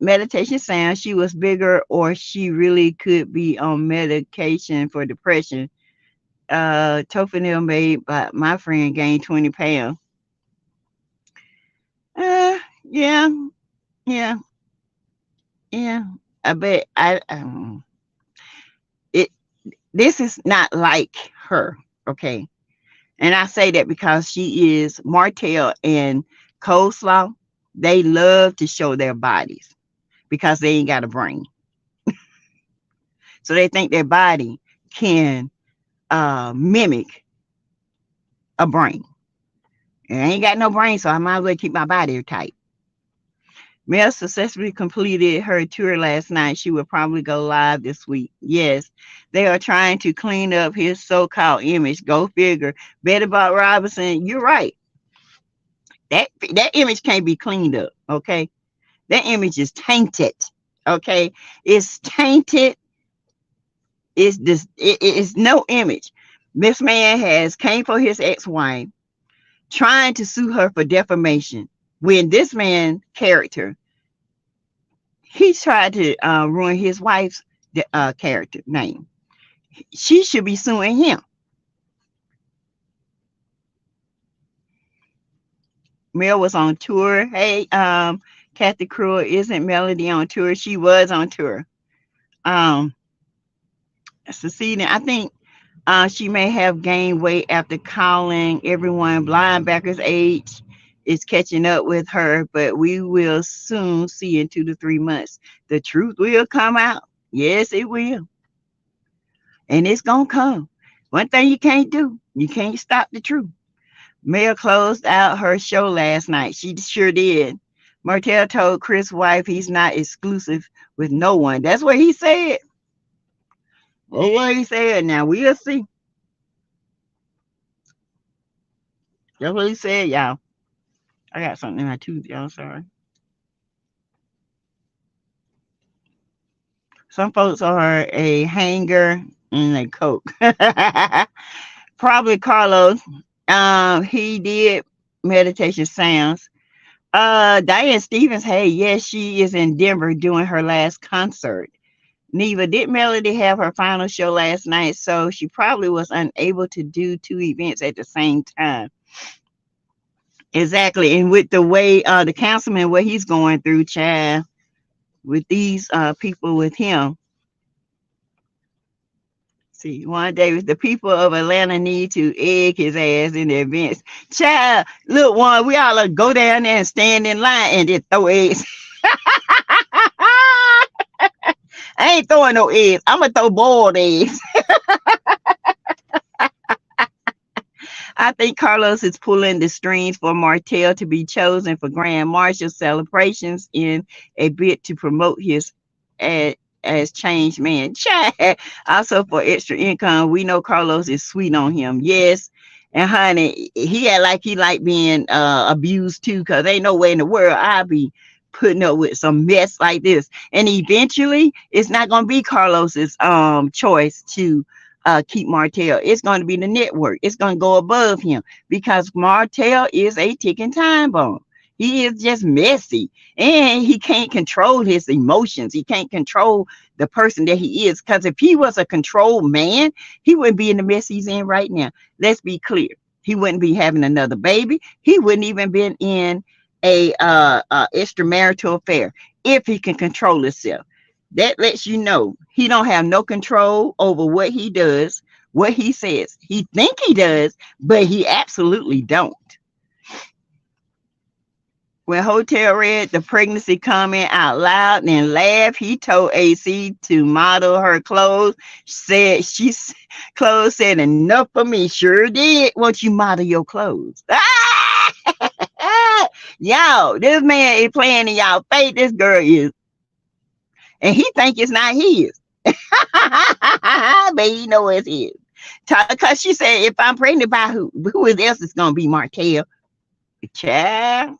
Speaker 1: meditation sound. She was bigger, or she really could be on medication for depression. Tofenil made by my friend gained 20 pounds. Yeah, yeah, yeah. I bet it. This is not like her, okay? And I say that because she is Martell and Coleslaw. They love to show their bodies because they ain't got a brain. So they think their body can mimic a brain. And I ain't got no brain, so I might as well keep my body tight. Mel successfully completed her tour last night. She will probably go live this week. Yes, they are trying to clean up his so-called image. Go figure. Betty Bob Robinson, you're right. That image can't be cleaned up. Okay, that image is tainted. Okay, it's tainted. It's this. It's no image. This man has came for his ex-wife, trying to sue her for defamation. When this man character, he tried to ruin his wife's character name. She should be suing him. Mel was on tour. Hey, Kathy Cruel, isn't Melody on tour? She was on tour. Um, Succeeding, I think she may have gained weight after calling everyone linebackers age is catching up with her, but we will soon see in 2 to 3 months. The truth will come out. Yes, it will. And it's gonna come. One thing you can't do, you can't stop the truth. Mel closed out her show last night. She sure did. Martel told Chris' wife he's not exclusive with no one. That's what he said. That's what he said. Now we'll see. That's what he said, y'all. I got something in my tooth, y'all. Sorry. Some folks are a hanger and a coke. Probably Carlos. He did meditation sounds. Diane Stevens, hey, yes, she is in Denver doing her last concert. Neva, did Melody have her final show last night? So she probably was unable to do two events at the same time. Exactly. And with the way the councilman, what he's going through, Chad, with these people with him. See, one day the people of Atlanta need to egg his ass in the events. Child, look, one, we all go down there and stand in line and just throw eggs. I ain't throwing no eggs. I'm going to throw boiled eggs. I think Carlos is pulling the strings for Martel to be chosen for Grand Marshal celebrations in a bid to promote his as changed man. Also for extra income. We know Carlos is sweet on him. Yes. And honey, he act like he like being abused too, because ain't no way in the world I'll be putting up with some mess like this. And eventually it's not gonna be Carlos's choice to keep Martel. It's going to be the network. It's going to go above him because Martel is a ticking time bomb. He is just messy and he can't control his emotions. He can't control the person that he is, because if he was a controlled man, he wouldn't be in the mess he's in right now. Let's be clear. He wouldn't be having another baby. He wouldn't even been in a extramarital affair if he can control himself. That lets you know he don't have no control over what he does, what he says. He think he does, but he absolutely don't. When Hotel read the pregnancy comment out loud and laughed, he told AC to model her clothes. Clothes said, enough for me. Sure did. Won't you model your clothes? Y'all, this man is playing in y'all face. This girl is. And he think it's not his. But he know it's his. Because she said, if I'm pregnant by who else is going to be Martel? Child.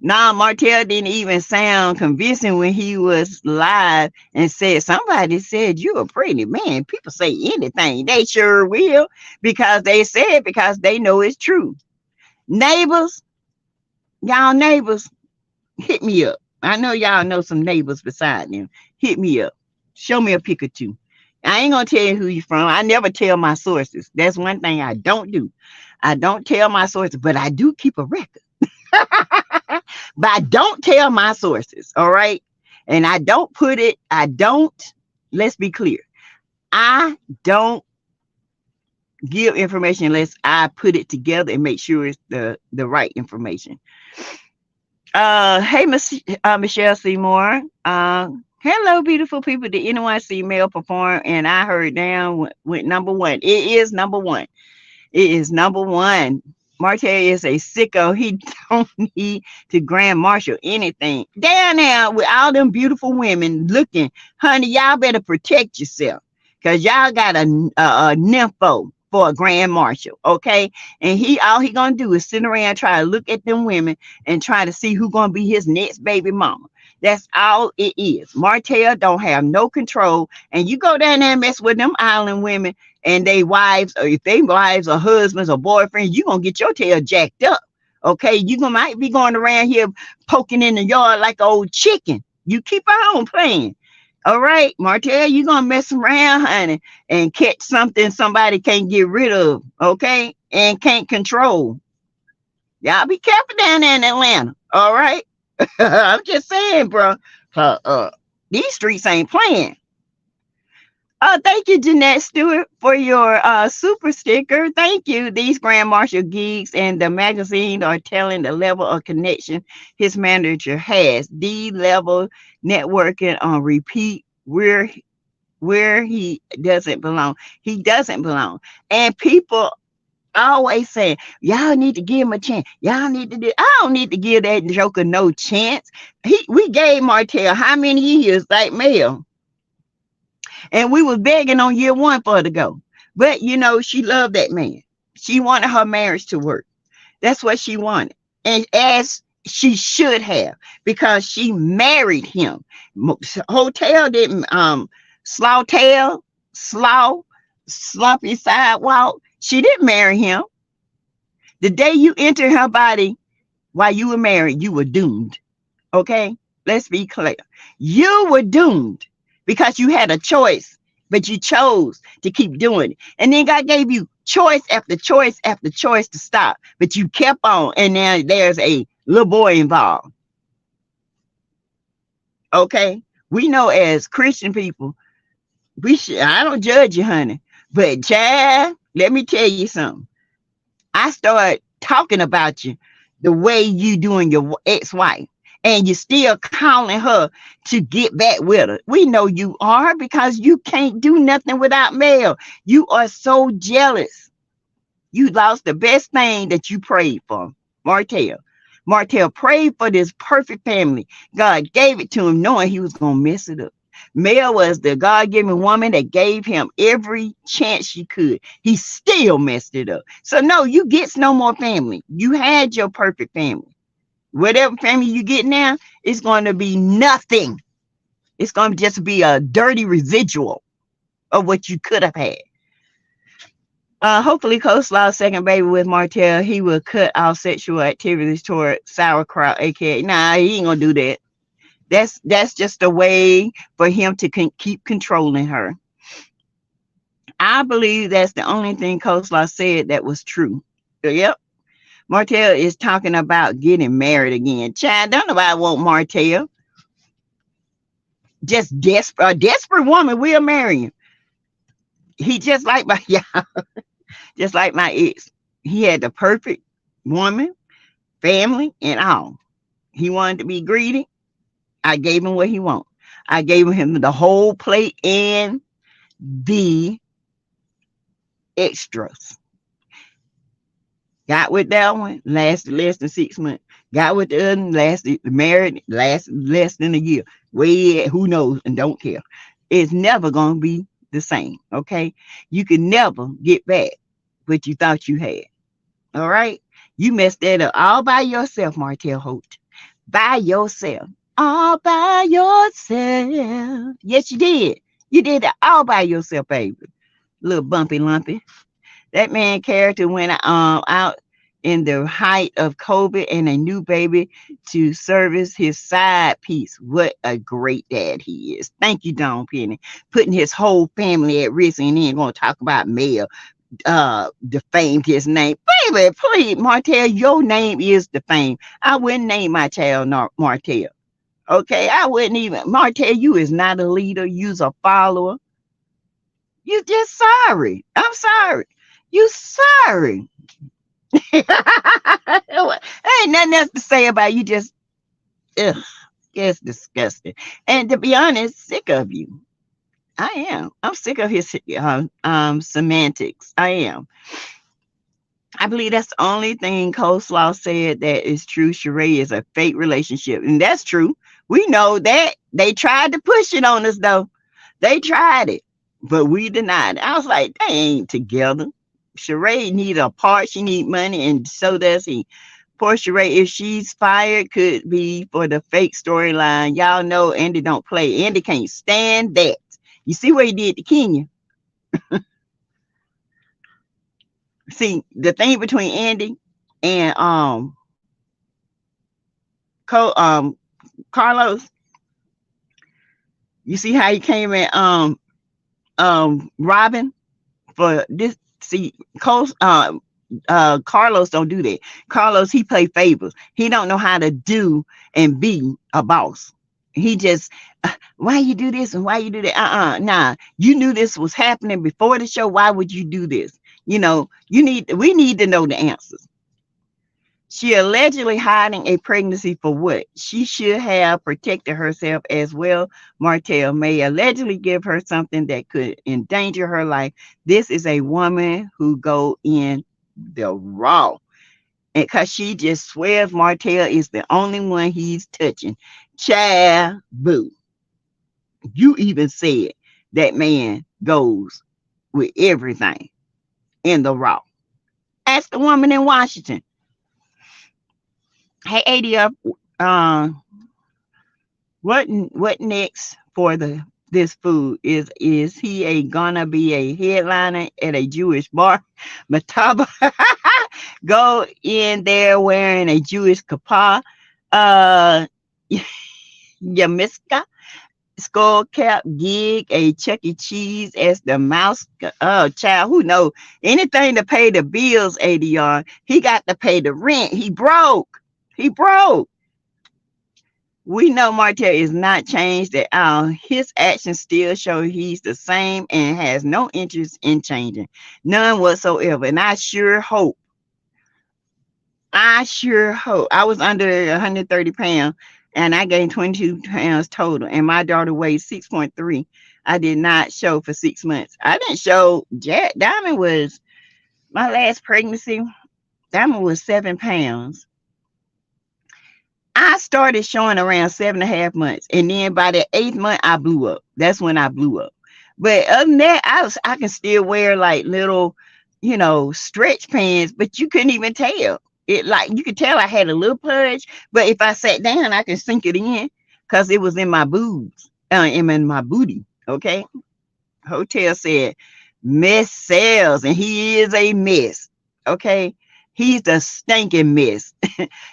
Speaker 1: Nah, Martel didn't even sound convincing when he was live and said, somebody said you're a pregnant man. People say anything. They sure will, because they said, because they know it's true. Neighbors, y'all neighbors, hit me up. I know y'all know some neighbors beside them. Hit me up. Show me a pic or two. I ain't going to tell you who you're from. I never tell my sources. That's one thing I don't do. I don't tell my sources, but I do keep a record. But I don't tell my sources, all right? And I don't, let's be clear. I don't give information unless I put it together and make sure it's the right information. Hey, Michelle Seymour. Hello, beautiful people. Did anyone see Mel perform? And I heard down went number one. It is number one. It is number one. Martell is a sicko. He don't need to grand marshal anything. Down there with all them beautiful women looking, honey, y'all better protect yourself. Cause y'all got a nympho for a grand marshal, okay? And all he gonna do is sit around and try to look at them women and try to see who gonna be his next baby mama. That's all it is. Martell don't have no control. And you go down there and mess with them island women and they wives, or if they wives or husbands or boyfriends, you gonna get your tail jacked up. Okay, you gonna might be going around here poking in the yard like an old chicken. You keep on playing. All right, Martell, you gonna mess around, honey, and catch something somebody can't get rid of, okay, and can't control. Y'all be careful down there in Atlanta. All right, I'm just saying, bro. These streets ain't playing. Thank you, Jeanette Stewart, for your super sticker. Thank you. These Grand Marshal gigs and the magazine are telling the level of connection his manager has. The level networking on repeat where he doesn't belong. He doesn't belong. And people always saying, y'all need to give him a chance. Y'all need to do. I don't need to give that joker no chance. We gave Martell how many years like mail? And we was begging on year one for her to go. But, she loved that man. She wanted her marriage to work. That's what she wanted. And as she should have, because she married him. Hotel didn't sloppy sidewalk. She didn't marry him. The day you entered her body while you were married, you were doomed. Okay? Let's be clear. You were doomed. Because you had a choice, but you chose to keep doing it. And then God gave you choice after choice after choice to stop, but you kept on, and now there's a little boy involved. Okay? We know as Christian people, I don't judge you, honey, but child, let me tell you something. I started talking about you the way you doing your ex-wife. And you're still calling her to get back with her. We know you are because you can't do nothing without mail. You are so jealous. You lost the best thing that you prayed for, Martell. Martell prayed for this perfect family. God gave it to him knowing he was going to mess it up. Mel was the God-given woman that gave him every chance she could. He still messed it up. So no, you get no more family. You had your perfect family. Whatever family you get now, it's going to be nothing. It's going to just be a dirty residual of what you could have had. Hopefully, Coastlaw second baby with Martell, he will cut off sexual activities toward sauerkraut, aka. Nah, he ain't gonna do that. That's just a way for him to keep controlling her. I believe that's the only thing Coastlaw said that was true. Yep. Martell is talking about getting married again. Child, don't nobody want Martell. Just a desperate woman will marry him. He just like just like my ex. He had the perfect woman, family, and all. He wanted to be greedy. I gave him what he wanted. I gave him the whole plate and the extras. Got with that one, lasted less than 6 months. Got with the other, married, lasted less than a year. Who knows, and don't care. It's never going to be the same, okay? You can never get back what you thought you had, all right? You messed that up all by yourself, Martell Holt. By yourself. All by yourself. Yes, you did. You did it all by yourself, baby. Little bumpy lumpy. That man character went out in the height of COVID and a new baby to service his side piece. What a great dad he is. Thank you, Dawn Penny. Putting his whole family at risk, and he ain't going to talk about Mel. Defamed his name. Baby, please, Martell, your name is defamed. I wouldn't name my child Martell. Okay, I wouldn't even. Martell, you is not a leader. You's a follower. You just sorry. I'm sorry. You sorry. Ain't nothing else to say about you. Just, ugh, it's disgusting. And to be honest, sick of you. I am. I'm sick of his semantics. I am. I believe that's the only thing Coleslaw said that is true. Sheree is a fake relationship. And that's true. We know that. They tried to push it on us, though. They tried it, but we denied it. I was like, they ain't together. Sheree need a part. She need money, and so does he. Poor Sheree, if she's fired, could be for the fake storyline. Y'all know Andy don't play. Andy can't stand that. You see what he did to Kenya? See, the thing between Andy and Carlos, you see how he came at Robin for this. See, Carlos don't do that. Carlos, he play favors. He don't know how to do and be a boss. He just, why you do this and why you do that? Nah. You knew this was happening before the show. Why would you do this? We need to know the answers. She allegedly hiding a pregnancy for what? She should have protected herself as well. Martel may allegedly give her something that could endanger her life. This is a woman who go in the raw. And because she just swears Martel is the only one he's touching. Child, boo. You even said that man goes with everything in the raw. Ask the woman in Washington. Hey, ADF, what next for this food? Is he gonna be a headliner at a Jewish bar? Mataba go in there wearing a Jewish kippah. Yamiska skull cap gig a Chuck E. Cheese as the mouse. Oh, child, who knows? Anything to pay the bills, ADR. He got to pay the rent. He broke. He broke. We know Martel is not changed at all. His actions still show he's the same and has no interest in changing. None whatsoever. And I sure hope. I was under 130 pounds and I gained 22 pounds total. And my daughter weighs 6.3. I did not show for 6 months. I didn't show. Diamond was my last pregnancy. Diamond was 7 pounds. I started showing around 7.5 months. And then by the 8th month, I blew up. That's when I blew up. But other than that, I can still wear like little, stretch pants, but you couldn't even tell. You could tell I had a little pudge, but if I sat down, I could sink it in because it was in my boobs, in my booty. Okay. Hotel said mess sells, and he is a mess. Okay. He's the stinking mess.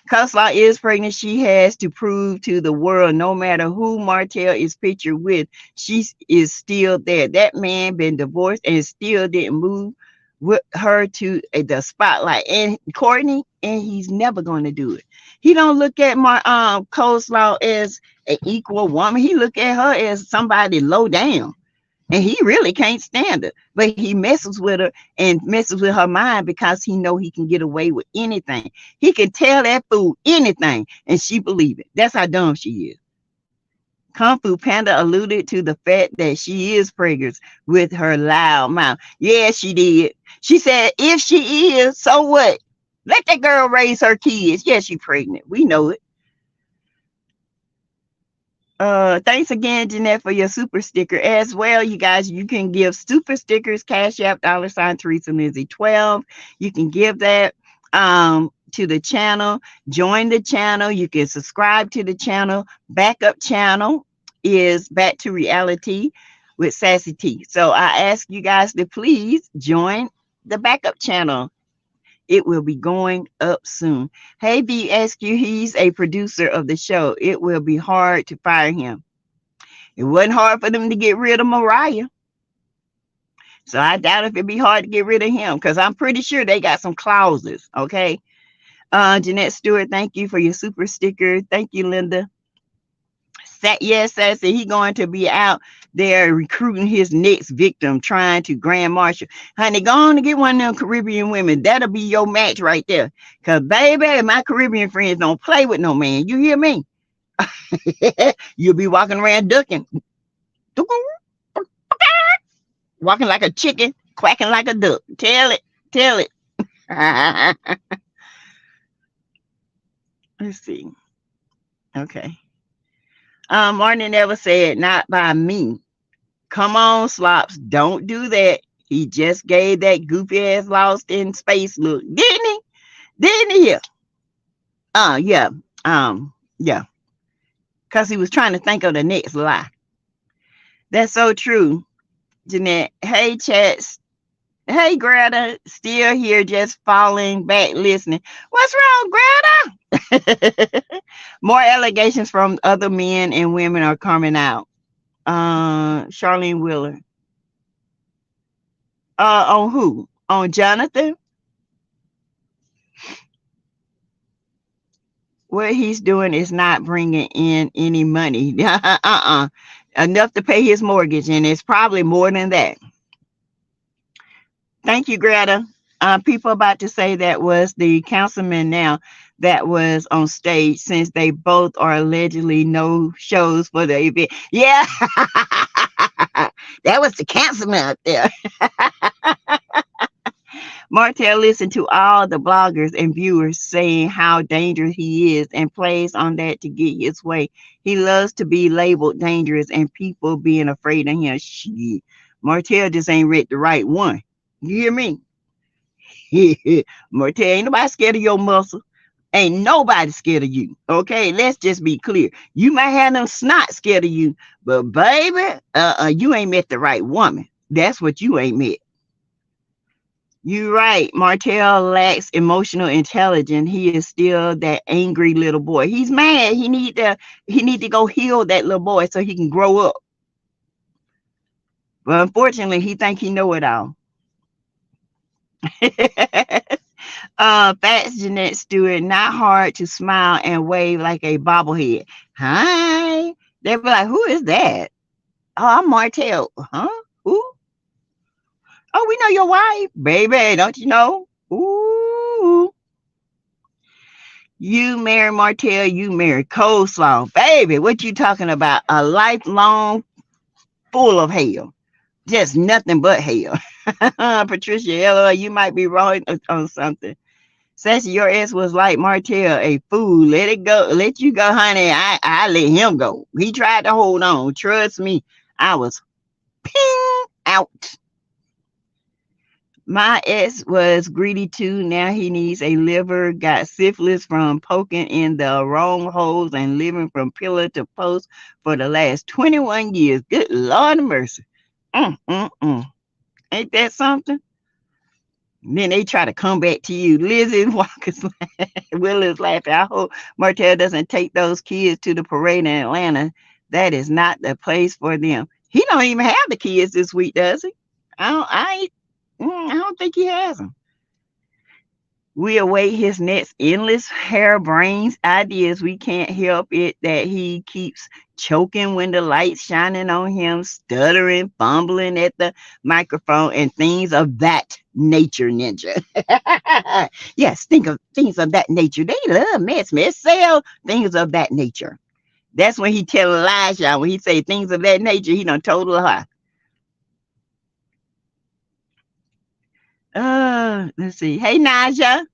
Speaker 1: Coleslaw is pregnant. She has to prove to the world, no matter who Martel is pictured with, she is still there. That man been divorced and still didn't move with her to the spotlight. And Courtney, and he's never going to do it. He don't look at my Coleslaw as an equal woman. He look at her as somebody low down. And he really can't stand her, but he messes with her and messes with her mind because he know he can get away with anything. He can tell that fool anything, and she believe it. That's how dumb she is. Kung Fu Panda alluded to the fact that she is pregnant with her loud mouth. Yeah, she did. She said, if she is, so what? Let that girl raise her kids. Yeah, she's pregnant. We know it. Thanks again, Jeanette, for your super sticker as well. You guys, you can give super stickers, Cash App, $ Teresa Lindsay 12. You can give that to the channel. Join the channel. You can subscribe to the channel. Backup channel is Back to Reality with Sassy T. So I ask you guys to please join the backup channel. It will be going up soon. Hey, BSQ, he's a producer of the show. It will be hard to fire him. It wasn't hard for them to get rid of Mariah. So I doubt if it'd be hard to get rid of him because I'm pretty sure they got some clauses. Okay. Jeanette Stewart, thank you for your super sticker. Thank you, Linda. Yes, Sassy, he going to be out there recruiting his next victim, trying to grand marshal. Honey, go on to get one of them Caribbean women. That'll be your match right there. Because, baby, my Caribbean friends don't play with no man. You hear me? You'll be walking around ducking. Walking like a chicken, quacking like a duck. Tell it. Let's see. Okay. Martin never said, not by me. Come on, Slops. Don't do that. He just gave that goofy ass lost in space look. Didn't he? Didn't he? Yeah. Yeah. Yeah. Because he was trying to think of the next lie. That's so true, Jeanette. Hey, chats. Hey, Greta. Still here, just falling back listening. What's wrong, Greta? More allegations from other men and women are coming out. Charlene Wheeler. On who? On Jonathan? What he's doing is not bringing in any money. Enough to pay his mortgage, and it's probably more than that. Thank you, Greta. People about to say that was the councilman now that was on stage, since they both are allegedly no shows for the event. Yeah, that was the councilman up there. Martel listened to all the bloggers and viewers saying how dangerous he is and plays on that to get his way. He loves to be labeled dangerous and people being afraid of him. Shit. Martel just ain't read the right one. You hear me? Martel, ain't nobody scared of your muscle. Ain't nobody scared of you. Okay, let's just be clear. You might have them snot scared of you, but baby, you ain't met the right woman. That's what you ain't met. You're right. Martell lacks emotional intelligence. He is still that angry little boy. He's mad. He need to go heal that little boy so he can grow up. But unfortunately, he think he know it all. Fats Jeanette Stewart, not hard to smile and wave like a bobblehead. Hi. They be like, who is that? Oh, I'm Martell. Huh? Who? Oh, we know your wife, baby. Don't you know? Ooh. You marry Martell, you marry coleslaw. Baby, what you talking about? A lifelong full of hell. Just nothing but hell. Patricia Ella, you might be wrong on something. Sassy, your ex was like Martell, a fool. Let it go. Let you go, honey. I let him go. He tried to hold on. Trust me, I was ping out. My ex was greedy too. Now he needs a liver. Got syphilis from poking in the wrong holes and living from pillar to post for the last 21 years. Good Lord of mercy. Ain't that something? Then they try to come back to you. Lizzie Walker's Willis laughing. I hope Martell doesn't take those kids to the parade in Atlanta. That is not the place for them. He don't even have the kids this week, does he? I don't think he has them. We await his next endless harebrained ideas. We can't help it that he keeps choking when the light's shining on him, stuttering, fumbling at the microphone, and things of that nature, Ninja. Yes, think of things of that nature. They love mess, sell things of that nature. That's when he tell lies, y'all. When he say things of that nature, he done told a lie. Let's see. Hey, Naja.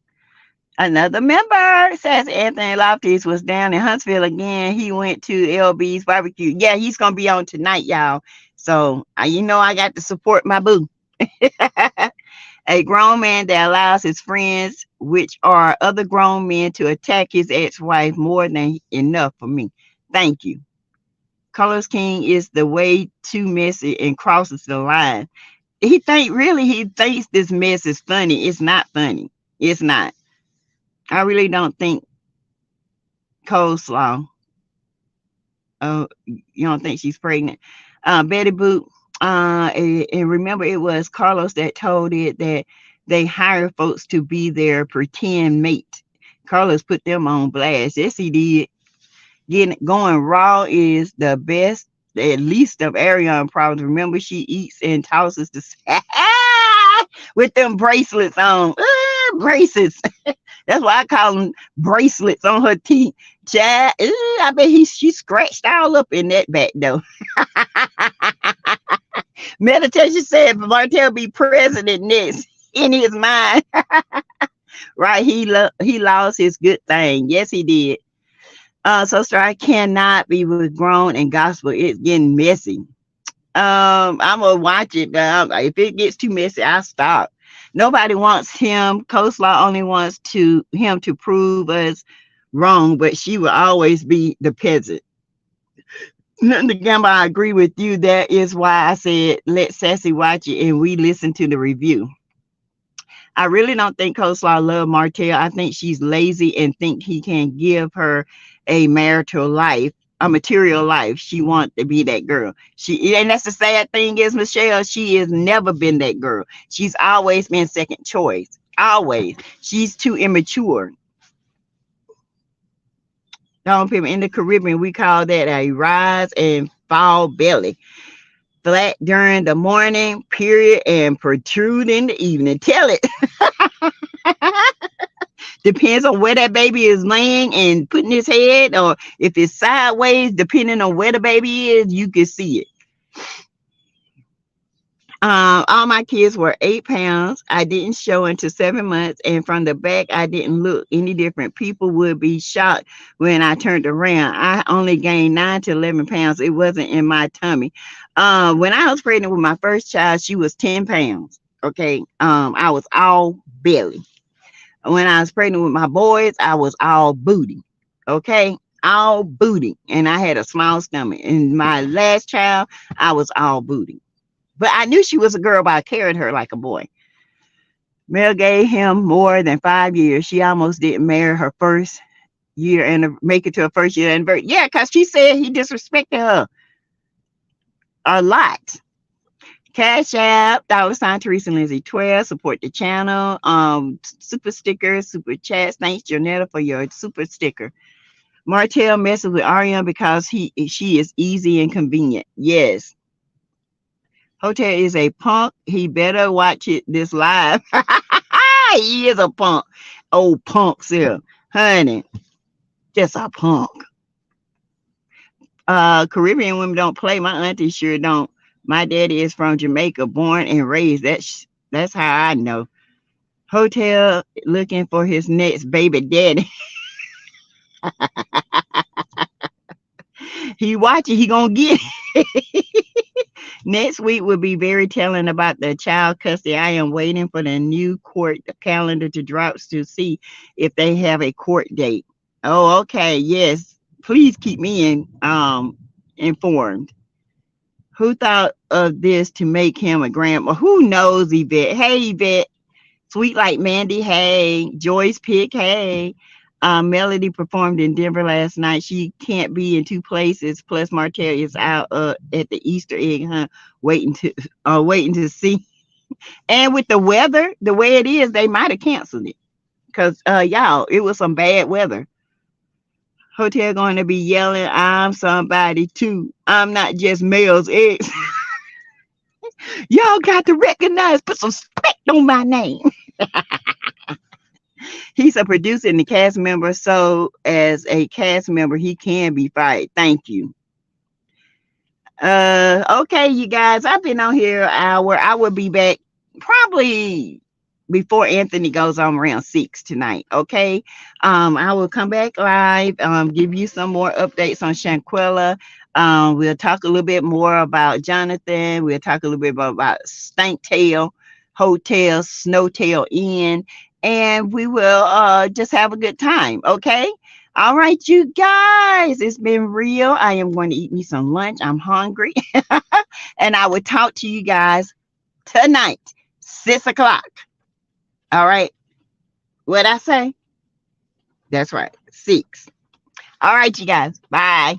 Speaker 1: Another member says Anthony Loftus was down in Huntsville again. He went to LB's barbecue. Yeah, he's going to be on tonight, y'all. So, I got to support my boo. A grown man that allows his friends, which are other grown men, to attack his ex-wife more than enough for me. Thank you. Carlos King is the way too messy and crosses the line. He thinks this mess is funny. It's not funny. It's not. I really don't think coleslaw. Oh, you don't think she's pregnant? Betty Boot. And remember, it was Carlos that told it that they hire folks to be their pretend mate. Carlos put them on blast. Yes, he did. Going raw is the best, at least of Ariane problems. Remember, she eats and tosses the with them bracelets on. Bracelets. That's why I call them bracelets on her teeth. Child, I bet she scratched all up in that back though. Meditation said Martell be president next in his mind. Right? He lost his good thing. Yes, he did. So I cannot be with grown and gospel. It's getting messy. I'm gonna watch it, but if it gets too messy, I'll stop. Nobody wants him. Coastlaw only wants to him to prove us wrong, but she will always be the peasant. The gamble, I agree with you. That is why I said let Sassy watch it and we listen to the review. I really don't think Coastlaw love Martell. I think she's lazy and think he can give her a marital life, a material life. She wants to be that girl. And that's the sad thing is Michelle. She has never been that girl. She's always been second choice. Always. She's too immature. People in the Caribbean, we call that a rise and fall belly. Flat during the morning period and protrude in the evening. Tell it. Depends on where that baby is laying and putting his head, or if it's sideways, depending on where the baby is, you can see it. All my kids were 8 pounds. I didn't show until 7 months, and from the back, I didn't look any different. People would be shocked when I turned around. I only gained 9 to 11 pounds. It wasn't in my tummy. When I was pregnant with my first child, she was 10 pounds. Okay. I was all belly. When I was pregnant with my boys, I was all booty. Okay. All booty. And I had a small stomach. And my last child, I was all booty. But I knew she was a girl, but I carried her like a boy. Mel gave him more than 5 years. She almost didn't marry her first year and make it to her first year anniversary. Yeah, because she said he disrespected her a lot. Cash App, $ Teresa Lindsay 12. Support the channel. Super stickers, super chats. Thanks, Janetta, for your super sticker. Martell messes with Ariane because she is easy and convenient. Yes. Hotel is a punk. He better watch it this live. He is a punk. Old punk, sir. Honey, just a punk. Caribbean women don't play. My auntie sure don't. My daddy is from Jamaica, born and raised. That's how I know. Hotel looking for his next baby daddy. He watching, he gonna get it. Next week will be very telling about the child custody. I am waiting for the new court calendar to drop to see if they have a court date. Oh, okay. Yes. Please keep me informed. Who thought of this to make him a grandma? Who knows, Yvette? Hey, Yvette. Sweet like Mandy. Hey. Joyce Pick. Hey. Melody performed in Denver last night. She can't be in two places. Plus, Martell is out at the Easter egg hunt, waiting to see. And with the weather, the way it is, they might have canceled it because y'all, it was some bad weather. Hotel going to be yelling, "I'm somebody too. I'm not just Mel's ex." Y'all got to recognize, put some respect on my name. He's a producer and a cast member, so as a cast member, he can be fired. Thank you. Okay, you guys, I've been on here an hour. I will be back probably before Anthony goes on around 6 tonight. Okay. I will come back live, give you some more updates on Shanquella. We'll talk a little bit more about Jonathan. We'll talk a little bit about Stanktail Hotel, Snowtail Inn, and we will just have a good time. Okay. All right, you guys, it's been real. I am going to eat me some lunch. I'm hungry. And I will talk to you guys tonight, 6 o'clock. All right. What I say? That's right. 6. All right, you guys. Bye.